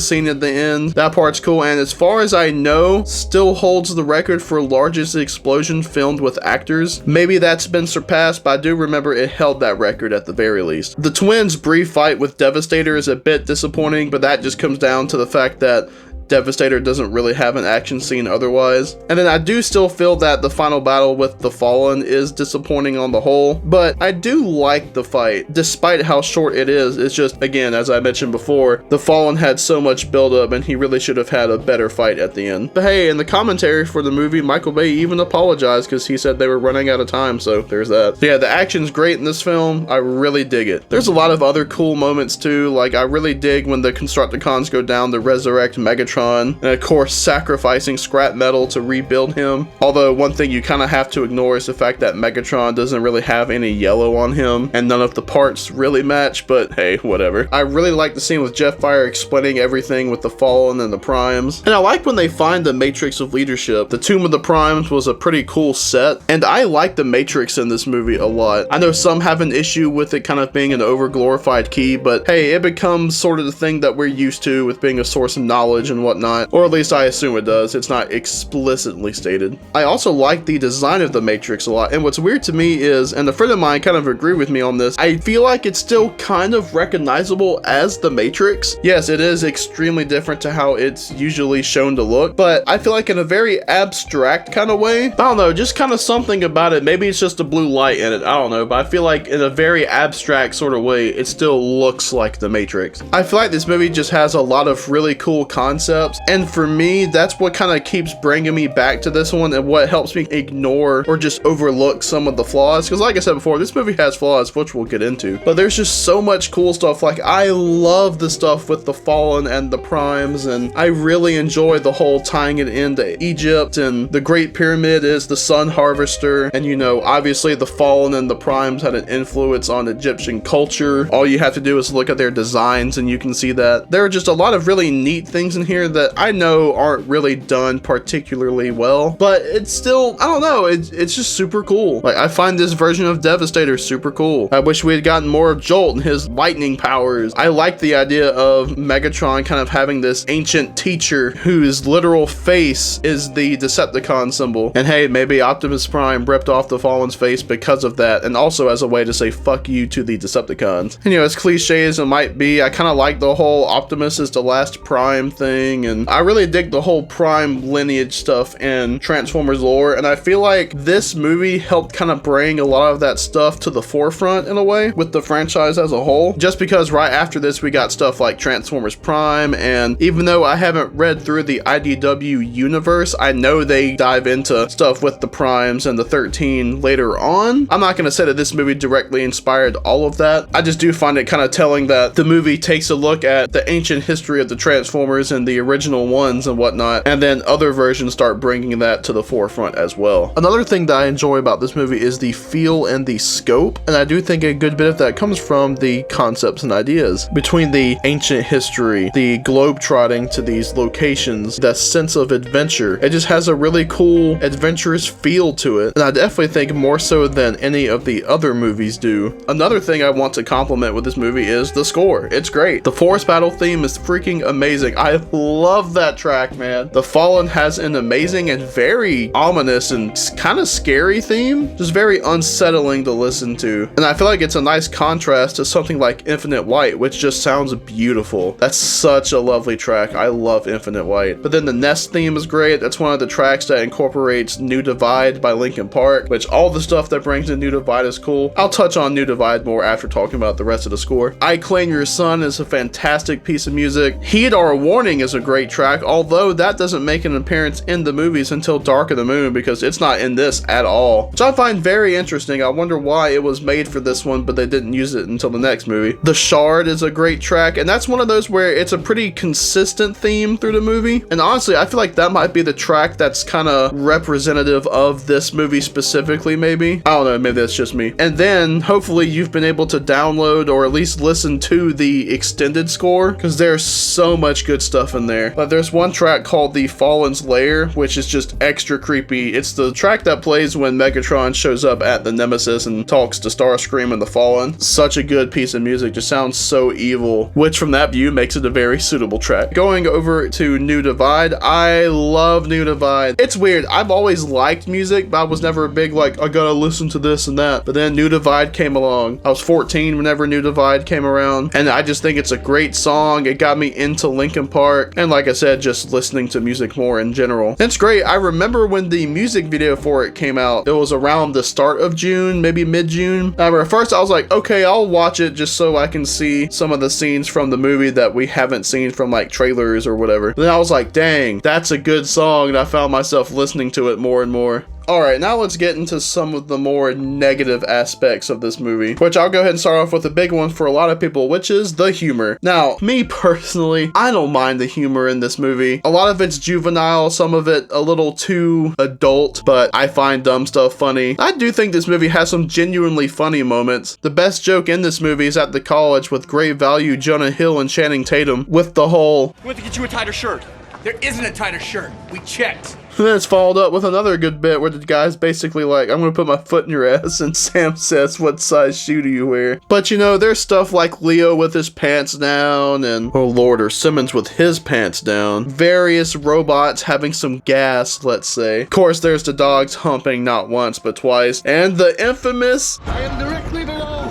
scene at the end. That part's cool, and as far as I know, still holds the record for largest explosion filmed with actors. Maybe that's been surpassed, but I do remember it held that record at the very least. The twins' brief fight with Devastator is a bit disappointing, but that just comes down to the fact that Devastator doesn't really have an action scene otherwise. And then I do still feel that the final battle with the Fallen is disappointing on the whole, but I do like the fight, despite how short it is. It's just, again, as I mentioned before, the Fallen had so much buildup and he really should have had a better fight at the end. But hey, in the commentary for the movie, Michael Bay even apologized because he said they were running out of time, so there's that. So yeah, the action's great in this film. I really dig it. There's a lot of other cool moments too, like I really dig when the Constructicons go down to resurrect Megatron, and of course sacrificing scrap metal to rebuild him. Although one thing you kind of have to ignore is the fact that Megatron doesn't really have any yellow on him and none of the parts really match, but hey, whatever. I really like the scene with Jetfire explaining everything with the Fallen and the Primes, and I like when they find the Matrix of Leadership. The Tomb of the Primes was a pretty cool set, and I like the Matrix in this movie a lot. I know some have an issue with it kind of being an over glorified key, but hey, it becomes sort of the thing that we're used to with being a source of knowledge and whatnot, or at least I assume it does. It's not explicitly stated. I also like the design of the Matrix a lot, and what's weird to me is, and a friend of mine kind of agreed with me on this, I feel like it's still kind of recognizable as the Matrix. Yes, it is extremely different to how it's usually shown to look, but I feel like in a very abstract kind of way. I don't know, just kind of something about it. Maybe it's just the blue light in it, I don't know, but I feel like in a very abstract sort of way, it still looks like the Matrix. I feel like this movie just has a lot of really cool concepts, and for me, that's what kind of keeps bringing me back to this one and what helps me ignore or just overlook some of the flaws. Because like I said before, this movie has flaws, which we'll get into, but there's just so much cool stuff. Like, I love the stuff with the Fallen and the Primes, and I really enjoy the whole tying it into Egypt, and the Great Pyramid is the sun harvester, and you know, obviously the Fallen and the Primes had an influence on Egyptian culture. All you have to do is look at their designs and you can see that. There are just a lot of really neat things in here that I know aren't really done particularly well, but it's still, I don't know, it's just super cool. Like, I find this version of Devastator super cool. I wish we had gotten more of Jolt and his lightning powers. I like the idea of Megatron kind of having this ancient teacher whose literal face is the Decepticon symbol. And hey, maybe Optimus Prime ripped off the Fallen's face because of that, and also as a way to say fuck you to the Decepticons. And you know, as cliche as it might be, I kind of like the whole Optimus is the last Prime thing, and I really dig the whole Prime lineage stuff in Transformers lore, and I feel like this movie helped kind of bring a lot of that stuff to the forefront in a way with the franchise as a whole, just because right after this we got stuff like Transformers Prime, and even though I haven't read through the IDW universe, I know they dive into stuff with the Primes and the 13 later on. I'm not going to say that this movie directly inspired all of that. I just do find it kind of telling that the movie takes a look at the ancient history of the Transformers and the original ones and whatnot, and then other versions start bringing that to the forefront as well. Another thing that I enjoy about this movie is the feel and the scope, and I do think a good bit of that comes from the concepts and ideas. Between the ancient history, the globe-trotting to these locations, that sense of adventure, it just has a really cool, adventurous feel to it, and I definitely think more so than any of the other movies do. Another thing I want to compliment with this movie is the score. It's great. The forest battle theme is freaking amazing. I love that track, man. The Fallen has an amazing and very ominous and kind of scary theme, just very unsettling to listen to, and I feel like it's a nice contrast to something like Infinite Light, which just sounds beautiful. That's such a lovely track. I love Infinite Light. But then the Nest theme is great. That's one of the tracks that incorporates New Divide by Linkin Park, which all the stuff that brings in New Divide is cool. I'll touch on New Divide more after talking about the rest of the score. I Claim Your Son is a fantastic piece of music. Heed Our Warning is a great track, although that doesn't make an appearance in the movies until Dark of the Moon because it's not in this at all, which I find very interesting. I wonder why it was made for this one, but they didn't use it until the next movie. The Shard is a great track, and that's one of those where it's a pretty consistent theme through the movie, and honestly, I feel like that might be the track that's kind of representative of this movie specifically, maybe. I don't know, maybe that's just me. And then, hopefully, you've been able to download or at least listen to the extended score, because there's so much good stuff in there. But there's one track called The Fallen's Lair, which is just extra creepy. It's the track that plays when Megatron shows up at the Nemesis and talks to Starscream and the Fallen. Such a good piece of music, just sounds so evil, which from that view makes it a very suitable track. Going over to New Divide, I love New Divide. It's weird, I've always liked music, but I was never a big like, I gotta listen to this and that. But then New Divide came along. I was 14 whenever New Divide came around, and I just think it's a great song. It got me into Linkin Park, and like I said, just listening to music more in general. It's great. I remember when the music video for it came out, it was around the start of June, maybe mid-June. At first I was like, okay, I'll watch it just so I can see some of the scenes from the movie that we haven't seen from like trailers or whatever. Then I was like, dang, that's a good song, and I found myself listening to it more and more. Alright, now let's get into some of the more negative aspects of this movie, which I'll go ahead and start off with a big one for a lot of people, which is the humor. Now, me personally, I don't mind the humor in this movie. A lot of it's juvenile, some of it a little too adult, but I find dumb stuff funny. I do think this movie has some genuinely funny moments. The best joke in this movie is at the college with Great Value, Jonah Hill, and Channing Tatum with the whole, We went to get you a tighter shirt. There isn't a tighter shirt. We checked. and then it's followed up with another good bit where the guy's basically like, I'm gonna put my foot in your ass, and Sam says, what size shoe do you wear? But you know, there's stuff like Leo with his pants down, and oh lord, or Simmons with his pants down. Various robots having some gas, let's say. Of course, there's the dogs humping not once, but twice. And the infamous, I am directly below.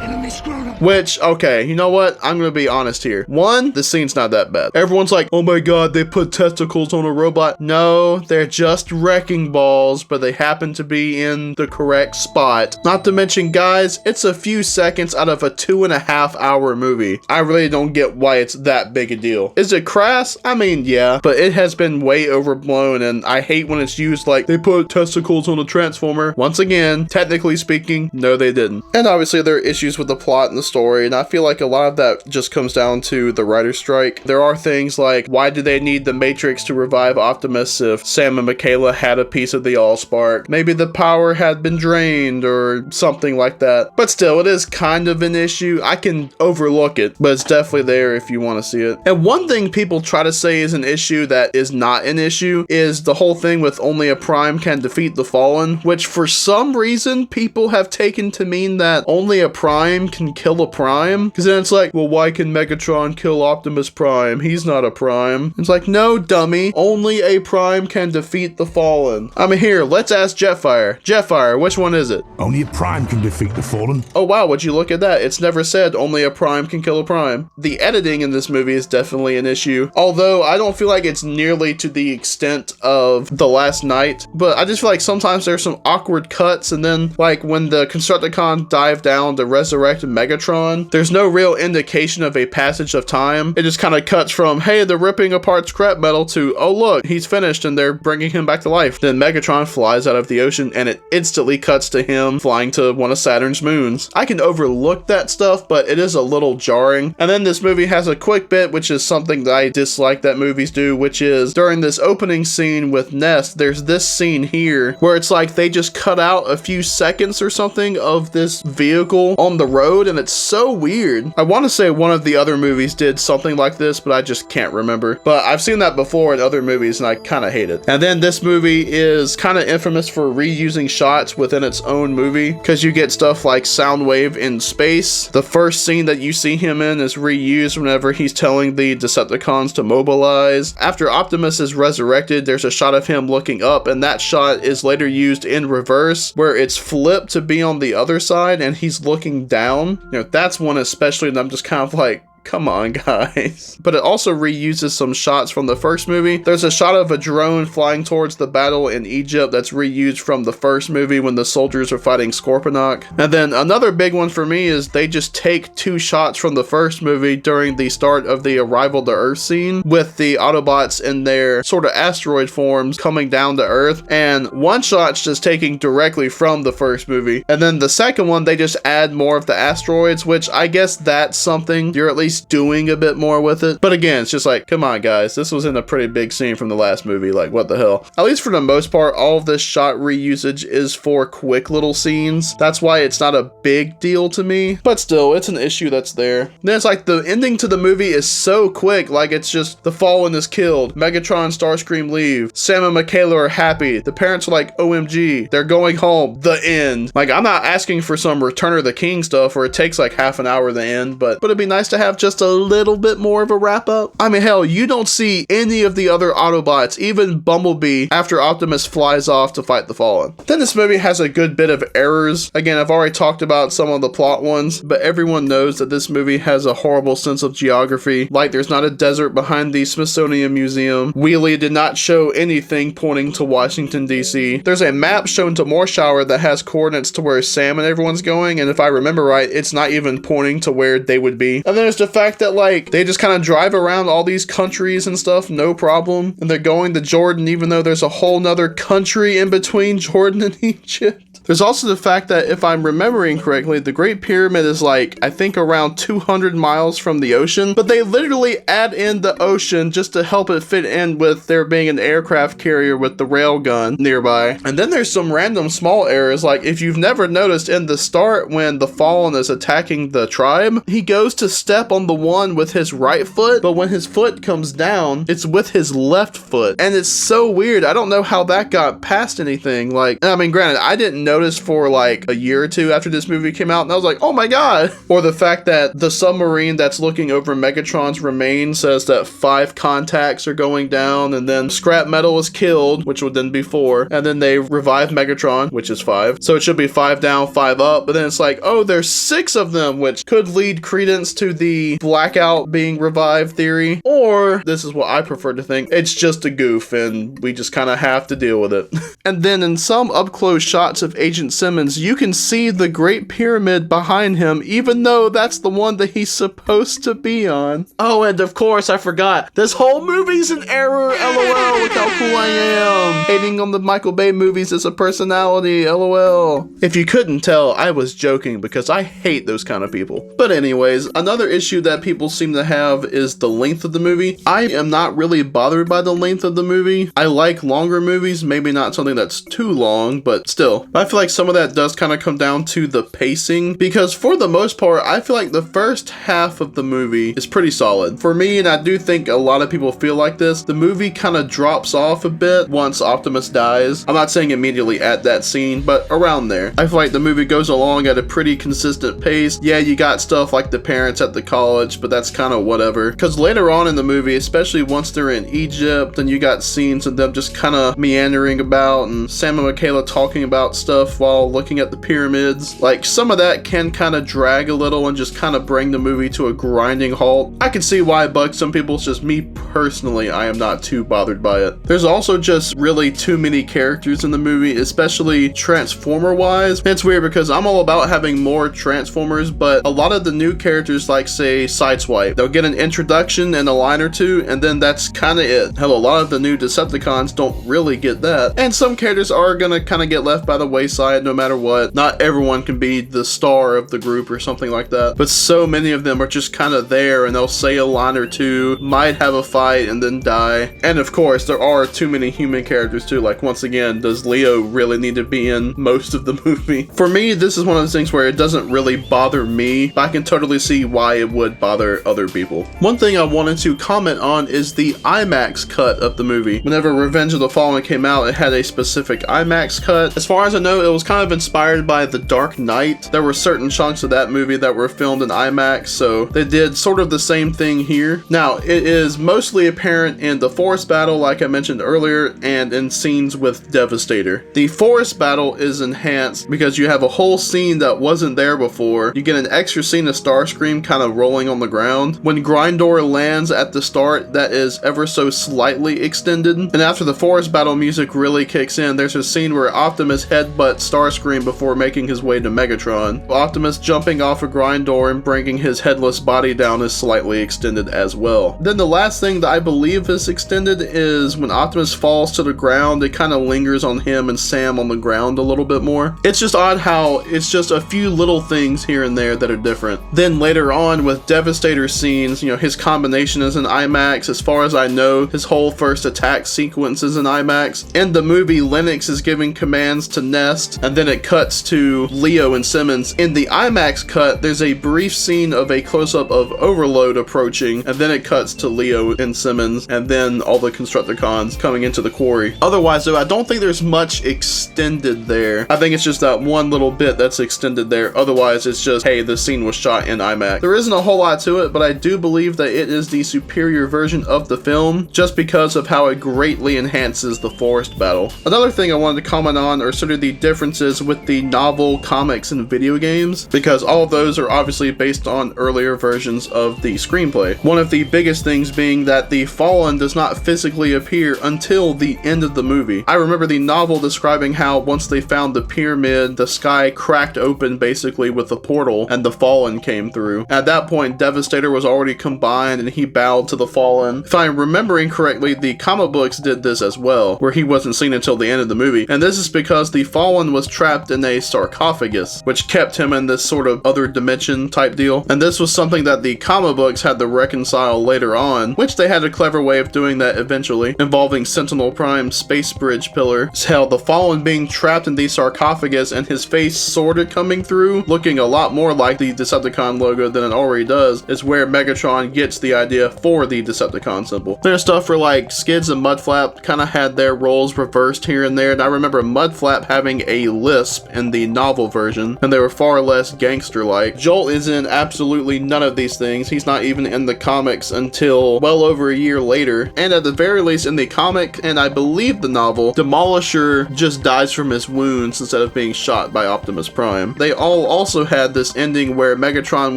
Enemy scrotum. which, okay, you know what? I'm gonna be honest here. One, the scene's not that bad. Everyone's like, oh my god, they put testicles on a robot. No, they're just wrecking balls, but they happen to be in the correct spot. Not to mention, guys, it's a few seconds out of a 2.5 hour movie. I really don't get why it's that big a deal. Is it crass? I mean, yeah, but it has been way overblown, and I hate when it's used like, they put testicles on a transformer. Once again, technically speaking, no they didn't. And obviously there are issues with the plot and the story, and I feel like a lot of that just comes down to the writer's strike. There are things like, why do they need the Matrix to revive Optimus if Sam and Michaela had a piece of the Allspark? Maybe the power had been drained or something like that. But still, it is kind of an issue. I can overlook it, but it's definitely there if you want to see it. And one thing people try to say is an issue that is not an issue is the whole thing with only a Prime can defeat the Fallen, which for some reason people have taken to mean that only a Prime can kill a Prime. Because then it's like, well, why can Megatron kill Optimus Prime? He's not a Prime. It's like, no, dummy. Only a Prime can defeat the Fallen. I mean, here, let's ask Jetfire. Jetfire, which one is it? Only a Prime can defeat the Fallen. Oh wow, would you look at that? It's never said only a Prime can kill a Prime. The editing in this movie is definitely an issue. Although I don't feel like it's nearly to the extent of The Last Night. But I just feel like sometimes there's some awkward cuts, and then like when the Constructicons dive down to resurrect Megatron, there's no real indication of a passage of time. It just kind of cuts from, hey, they're ripping apart scrap metal to, oh look, he's finished and they're bringing him back to life. Then Megatron flies out of the ocean and it instantly cuts to him flying to one of Saturn's moons. I can overlook that stuff, but it is a little jarring. And then this movie has a quick bit, which is something that I dislike that movies do, which is during this opening scene with Nest, there's this scene here where it's like they just cut out a few seconds or something of this vehicle on the road, and it's so weird. I want to say one of the other movies did something like this, but I just can't remember. But I've seen that before in other movies and I kind of hate it. And then this movie is kind of infamous for reusing shots within its own movie, because you get stuff like Soundwave in space. The first scene that you see him in is reused whenever he's telling the Decepticons to mobilize. After Optimus is resurrected, there's a shot of him looking up, and that shot is later used in reverse where it's flipped to be on the other side and he's looking down. You know, that's one especially that I'm just kind of like, come on, guys. But it also reuses some shots from the first movie. There's a shot of a drone flying towards the battle in Egypt that's reused from the first movie when the soldiers are fighting Scorponok. And then another big one for me is they just take 2 shots from the first movie during the start of the arrival to Earth scene with the Autobots in their sort of asteroid forms coming down to Earth, and one shot's just taking directly from the first movie, and then the second one they just add more of the asteroids, which I guess that's something you're at least doing a bit more with it. But again, it's just like, come on guys, this was in a pretty big scene from the last movie, like what the hell. At least for the most part, all of this shot reusage is for quick little scenes. That's why it's not a big deal to me, but still, it's an issue that's there. Then it's like the ending to the movie is so quick, like it's just the Fallen is killed, Megatron, Starscream leave, Sam and Michaela are happy, the parents are like, OMG, they're going home, the end. Like, I'm not asking for some Return of the King stuff where it takes like half an hour to end, but it'd be nice to have just a little bit more of a wrap up. I mean, hell, you don't see any of the other Autobots, even Bumblebee, after Optimus flies off to fight the Fallen. Then this movie has a good bit of errors. Again, I've already talked about some of the plot ones, but everyone knows that this movie has a horrible sense of geography. Like, there's not a desert behind the Smithsonian Museum. Wheelie did not show anything pointing to Washington, D.C. There's a map shown to Morshower that has coordinates to where Sam and everyone's going, and if I remember right, it's not even pointing to where they would be. And then there's the fact that, like, they just kind of drive around all these countries and stuff, no problem, and they're going to Jordan even though there's a whole nother country in between Jordan and Egypt. There's also the fact that, if I'm remembering correctly, the Great Pyramid is like, I think around 200 miles from the ocean, but they literally add in the ocean just to help it fit in with there being an aircraft carrier with the railgun nearby. And then there's some random small errors, like if you've never noticed in the start when the Fallen is attacking the tribe, he goes to step on the one with his right foot, but when his foot comes down, it's with his left foot. And it's so weird. I don't know how that got past anything. Like, I mean, granted, I didn't notice for like a year or two after this movie came out, and I was like, oh my god. Or the fact that the submarine that's looking over Megatron's remains says that 5 contacts are going down, and then Scrap Metal is killed, which would then be 4, and then they revive Megatron, which is 5, so it should be 5 down, 5 up. But then it's like, oh, there's 6 of them, which could lead credence to the Blackout being revived theory, or this is what I prefer to think, it's just a goof and we just kind of have to deal with it. And then in some up close shots of Agent Simmons, you can see the Great Pyramid behind him, even though that's the one that he's supposed to be on. Oh, and of course, I forgot, this whole movie's an error, LOL, look how cool I am. Hating on the Michael Bay movies as a personality, LOL. If you couldn't tell, I was joking because I hate those kind of people. But anyways, another issue that people seem to have is the length of the movie. I am not really bothered by the length of the movie. I like longer movies, maybe not something that's too long, but still. I feel like some of that does kind of come down to the pacing, because for the most part, I feel like the first half of the movie is pretty solid. For me, and I do think a lot of people feel like this, the movie kind of drops off a bit once Optimus dies. I'm not saying immediately at that scene, but around there. I feel like the movie goes along at a pretty consistent pace. Yeah, you got stuff like the parents at the college, but that's kind of whatever. Because later on in the movie, especially once they're in Egypt, and you got scenes of them just kind of meandering about, and Sam and Michaela talking about stuff while looking at the pyramids. Like, some of that can kind of drag a little and just kind of bring the movie to a grinding halt. I can see why it bugs some people. It's just me personally, I am not too bothered by it. There's also just really too many characters in the movie, especially Transformer wise. It's weird because I'm all about having more Transformers, but a lot of the new characters, like say Sideswipe, they'll get an introduction and a line or two, and then that's kind of it. Hell, a lot of the new Decepticons don't really get that. And some characters are gonna kind of get left by the wayside no matter what. Not everyone can be the star of the group or something like that, but so many of them are just kind of there, and they'll say a line or two, might have a fight and then die. And of course, there are too many human characters too. Like, once again, does Leo really need to be in most of the movie? For me, this is one of those things where it doesn't really bother me, but I can totally see why it would bother other people. One thing I wanted to comment on is the IMAX cut of the movie. Whenever Revenge of the Fallen came out, it had a specific IMAX cut. As far as I know, know, it was kind of inspired by The Dark Knight. There were certain chunks of that movie that were filmed in IMAX, so they did sort of the same thing here. Now, it is mostly apparent in the forest battle, like I mentioned earlier, and in scenes with Devastator. The forest battle is enhanced because you have a whole scene that wasn't there before. You get an extra scene of Starscream kind of rolling on the ground. When Grindor lands at the start, that is ever so slightly extended. And after the forest battle music really kicks in, there's a scene where Optimus headbutts Starscream before making his way to Megatron. Optimus jumping off a Grindor and bringing his headless body down is slightly extended as well. Then the last thing that I believe is extended is when Optimus falls to the ground, it kind of lingers on him and Sam on the ground a little bit more. It's just odd how it's just a few little things here and there that are different. Then later on with Devastator scenes, you know, his combination is in IMAX. As far as I know, his whole first attack sequence is in IMAX. In the movie, Lennox is giving commands to Nest, and then it cuts to Leo and Simmons. In the IMAX cut, there's a brief scene of a close-up of Overload approaching, and then it cuts to Leo and Simmons, and then all the Constructicons coming into the quarry. Otherwise, though, I don't think there's much extended there. I think it's just that one little bit that's extended there. Otherwise, it's just, hey, the scene was shot in IMAX. There isn't a whole lot to it, but I do believe that it is the superior version of the film, just because of how it greatly enhances the forest battle. Another thing I wanted to comment on are sort of the differences with the novel, comics, and video games, because all of those are obviously based on earlier versions of the screenplay. One of the biggest things being that the Fallen does not physically appear until the end of the movie. I remember the novel describing how once they found the pyramid, the sky cracked open basically with the portal and the Fallen came through. At that point, Devastator was already combined and he bowed to the Fallen. If I'm remembering correctly, the comic books did this as well, where he wasn't seen until the end of the movie. And this is because the Fallen was trapped in a sarcophagus, which kept him in this sort of other dimension type deal. And this was something that the comic books had to reconcile later on, which they had a clever way of doing that eventually, involving Sentinel Prime's space bridge pillar. Hell, the Fallen being trapped in the sarcophagus and his face sort of coming through, looking a lot more like the Decepticon logo than it already does, is where Megatron gets the idea for the Decepticon symbol. There's stuff where like Skids and Mudflap kind of had their roles reversed here and there, and I remember Mudflap having a lisp in the novel version, and they were far less gangster-like. Jolt is in absolutely none of these things. He's not even in the comics until well over a year later, and at the very least in the comic, and I believe the novel, Demolisher just dies from his wounds instead of being shot by Optimus Prime. They all also had this ending where Megatron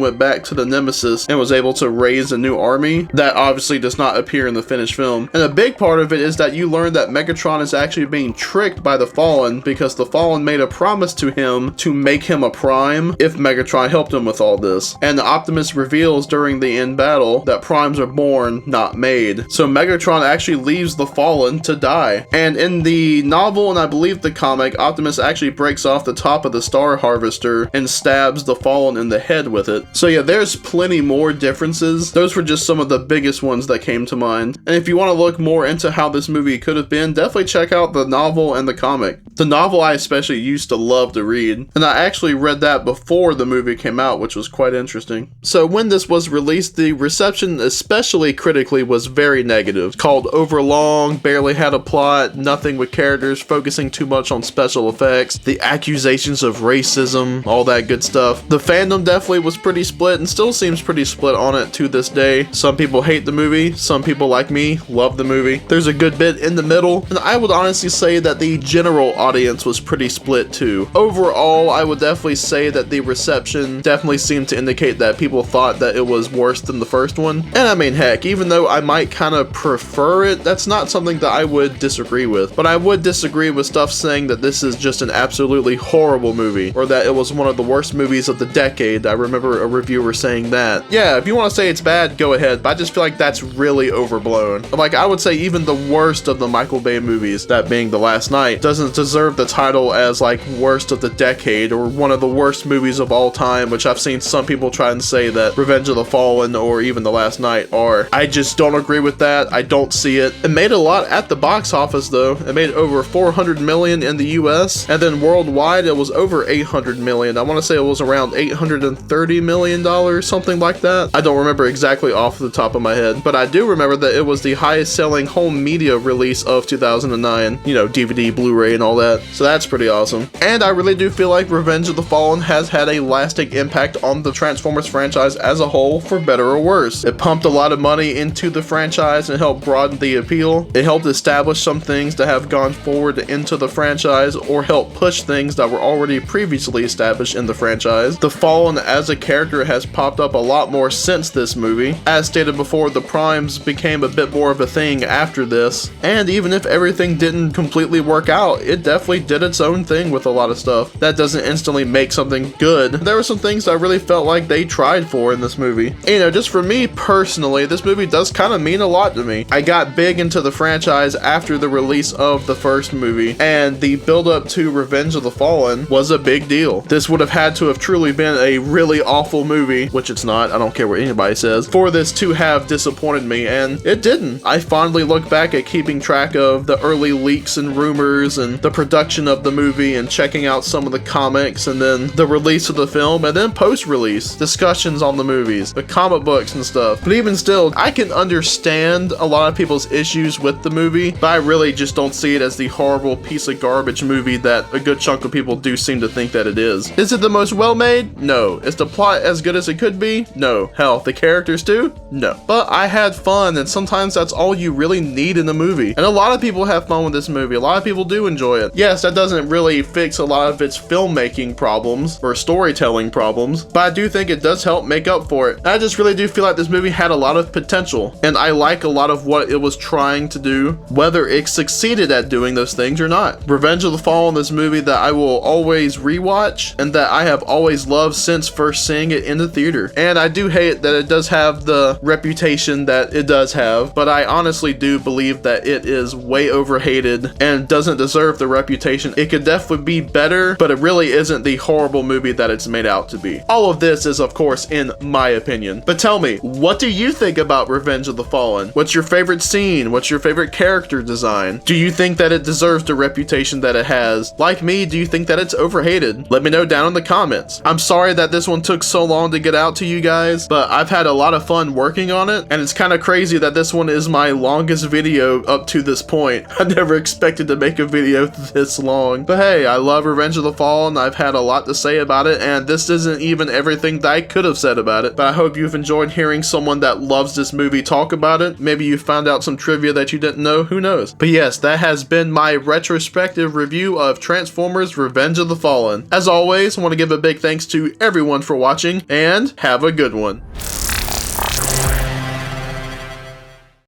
went back to the Nemesis and was able to raise a new army. That obviously does not appear in the finished film. And a big part of it is that you learn that Megatron is actually being tricked by the Fallen because the Fallen made a promise to him to make him a Prime if Megatron helped him with all this. And Optimus reveals during the end battle that Primes are born, not made. So Megatron actually leaves the Fallen to die. And in the novel, and I believe the comic, Optimus actually breaks off the top of the Star Harvester and stabs the Fallen in the head with it. So yeah, there's plenty more differences. Those were just some of the biggest ones that came to mind. And if you want to look more into how this movie could have been, definitely check out the novel and the comic. The novel I especially used to love to read, and I actually read that before the movie came out, which was quite interesting. So when this was released, the reception, especially critically, was very negative. Called overlong, barely had a plot, nothing with characters, focusing too much on special effects, the accusations of racism, all that good stuff. The fandom definitely was pretty split and still seems pretty split on it to this day. Some people hate the movie, some people like me love the movie. There's a good bit in the middle, and I would honestly say that the general audience was pretty split too. Overall, I would definitely say that the reception definitely seemed to indicate that people thought that it was worse than the first one. And I mean, heck, even though I might kind of prefer it, that's not something that I would disagree with. But I would disagree with stuff saying that this is just an absolutely horrible movie, or that it was one of the worst movies of the decade. I remember a reviewer saying that. Yeah, if you want to say it's bad, go ahead, but I just feel like that's really overblown. Like, I would say even the worst of the Michael Bay movies, that being The Last Night, doesn't deserve the title as like worst of the decade or one of the worst movies of all time, which I've seen some people try and say that Revenge of the Fallen or even The Last Night are. I just don't agree with that. I don't see it. It made a lot at the box office though. It made over 400 million in the US, and then worldwide it was over 800 million. I want to say it was around $830 million, something like that. I don't remember exactly off the top of my head, but I do remember that it was the highest selling home media release of 2009, you know, DVD, Blu-ray and all that. So that's pretty awesome. And I really do feel like Revenge of the Fallen has had a lasting impact on the Transformers franchise as a whole, for better or worse. It pumped a lot of money into the franchise and helped broaden the appeal. It helped establish some things that have gone forward into the franchise, or helped push things that were already previously established in the franchise. The Fallen as a character has popped up a lot more since this movie. As stated before, the Primes became a bit more of a thing after this, and even if everything didn't completely work out, it definitely did its own thing with a lot of stuff. That doesn't instantly make something good. There were some things I really felt like they tried for in this movie. You know, just for me personally, this movie does kind of mean a lot to me. I got big into the franchise after the release of the first movie, and the build up to Revenge of the Fallen was a big deal. This would have had to have truly been a really awful movie, which it's not, I don't care what anybody says, for this to have disappointed me, and it didn't. I fondly look back at keeping track of the early leaks and rumors and the production of the movie, and checking out some of the comics, and then the release of the film, and then post-release discussions on the movies, the comic books and stuff. But even still, I can understand a lot of people's issues with the movie, but I really just don't see it as the horrible piece of garbage movie that a good chunk of people do seem to think that it is. Is it the most well-made? No. Is the plot as good as it could be? No. Hell, the characters too? No. But I had fun, and sometimes that's all you really need in a movie. And a lot of people have fun with this movie. A lot of people do enjoy it. Yes, that doesn't really fix a lot of its filmmaking problems or storytelling problems, but I do think it does help make up for it. I just really do feel like this movie had a lot of potential, and I like a lot of what it was trying to do, whether it succeeded at doing those things or not. Revenge of the Fallen is a movie that I will always rewatch, and that I have always loved since first seeing it in the theater. And I do hate that it does have the reputation that it does have, but I honestly do believe that it is way overhated and doesn't deserve the reputation. It could definitely be better, but it really isn't the horrible movie that it's made out to be. All of this is, of course, in my opinion. But tell me, what do you think about Revenge of the Fallen? What's your favorite scene? What's your favorite character design? Do you think that it deserves the reputation that it has? Like me, do you think that it's overhated? Let me know down in the comments. I'm sorry that this one took so long to get out to you guys, but I've had a lot of fun working on it, and it's kind of crazy that this one is my longest video up to this point. I never expected to make a video this long. But hey, I love Revenge of the Fallen. I've had a lot to say about it, and this isn't even everything that I could have said about it, but I hope you've enjoyed hearing someone that loves this movie talk about it. Maybe you found out some trivia that you didn't know, who knows. But yes, that has been my retrospective review of Transformers Revenge of the Fallen. As always, I want to give a big thanks to everyone for watching, and have a good one.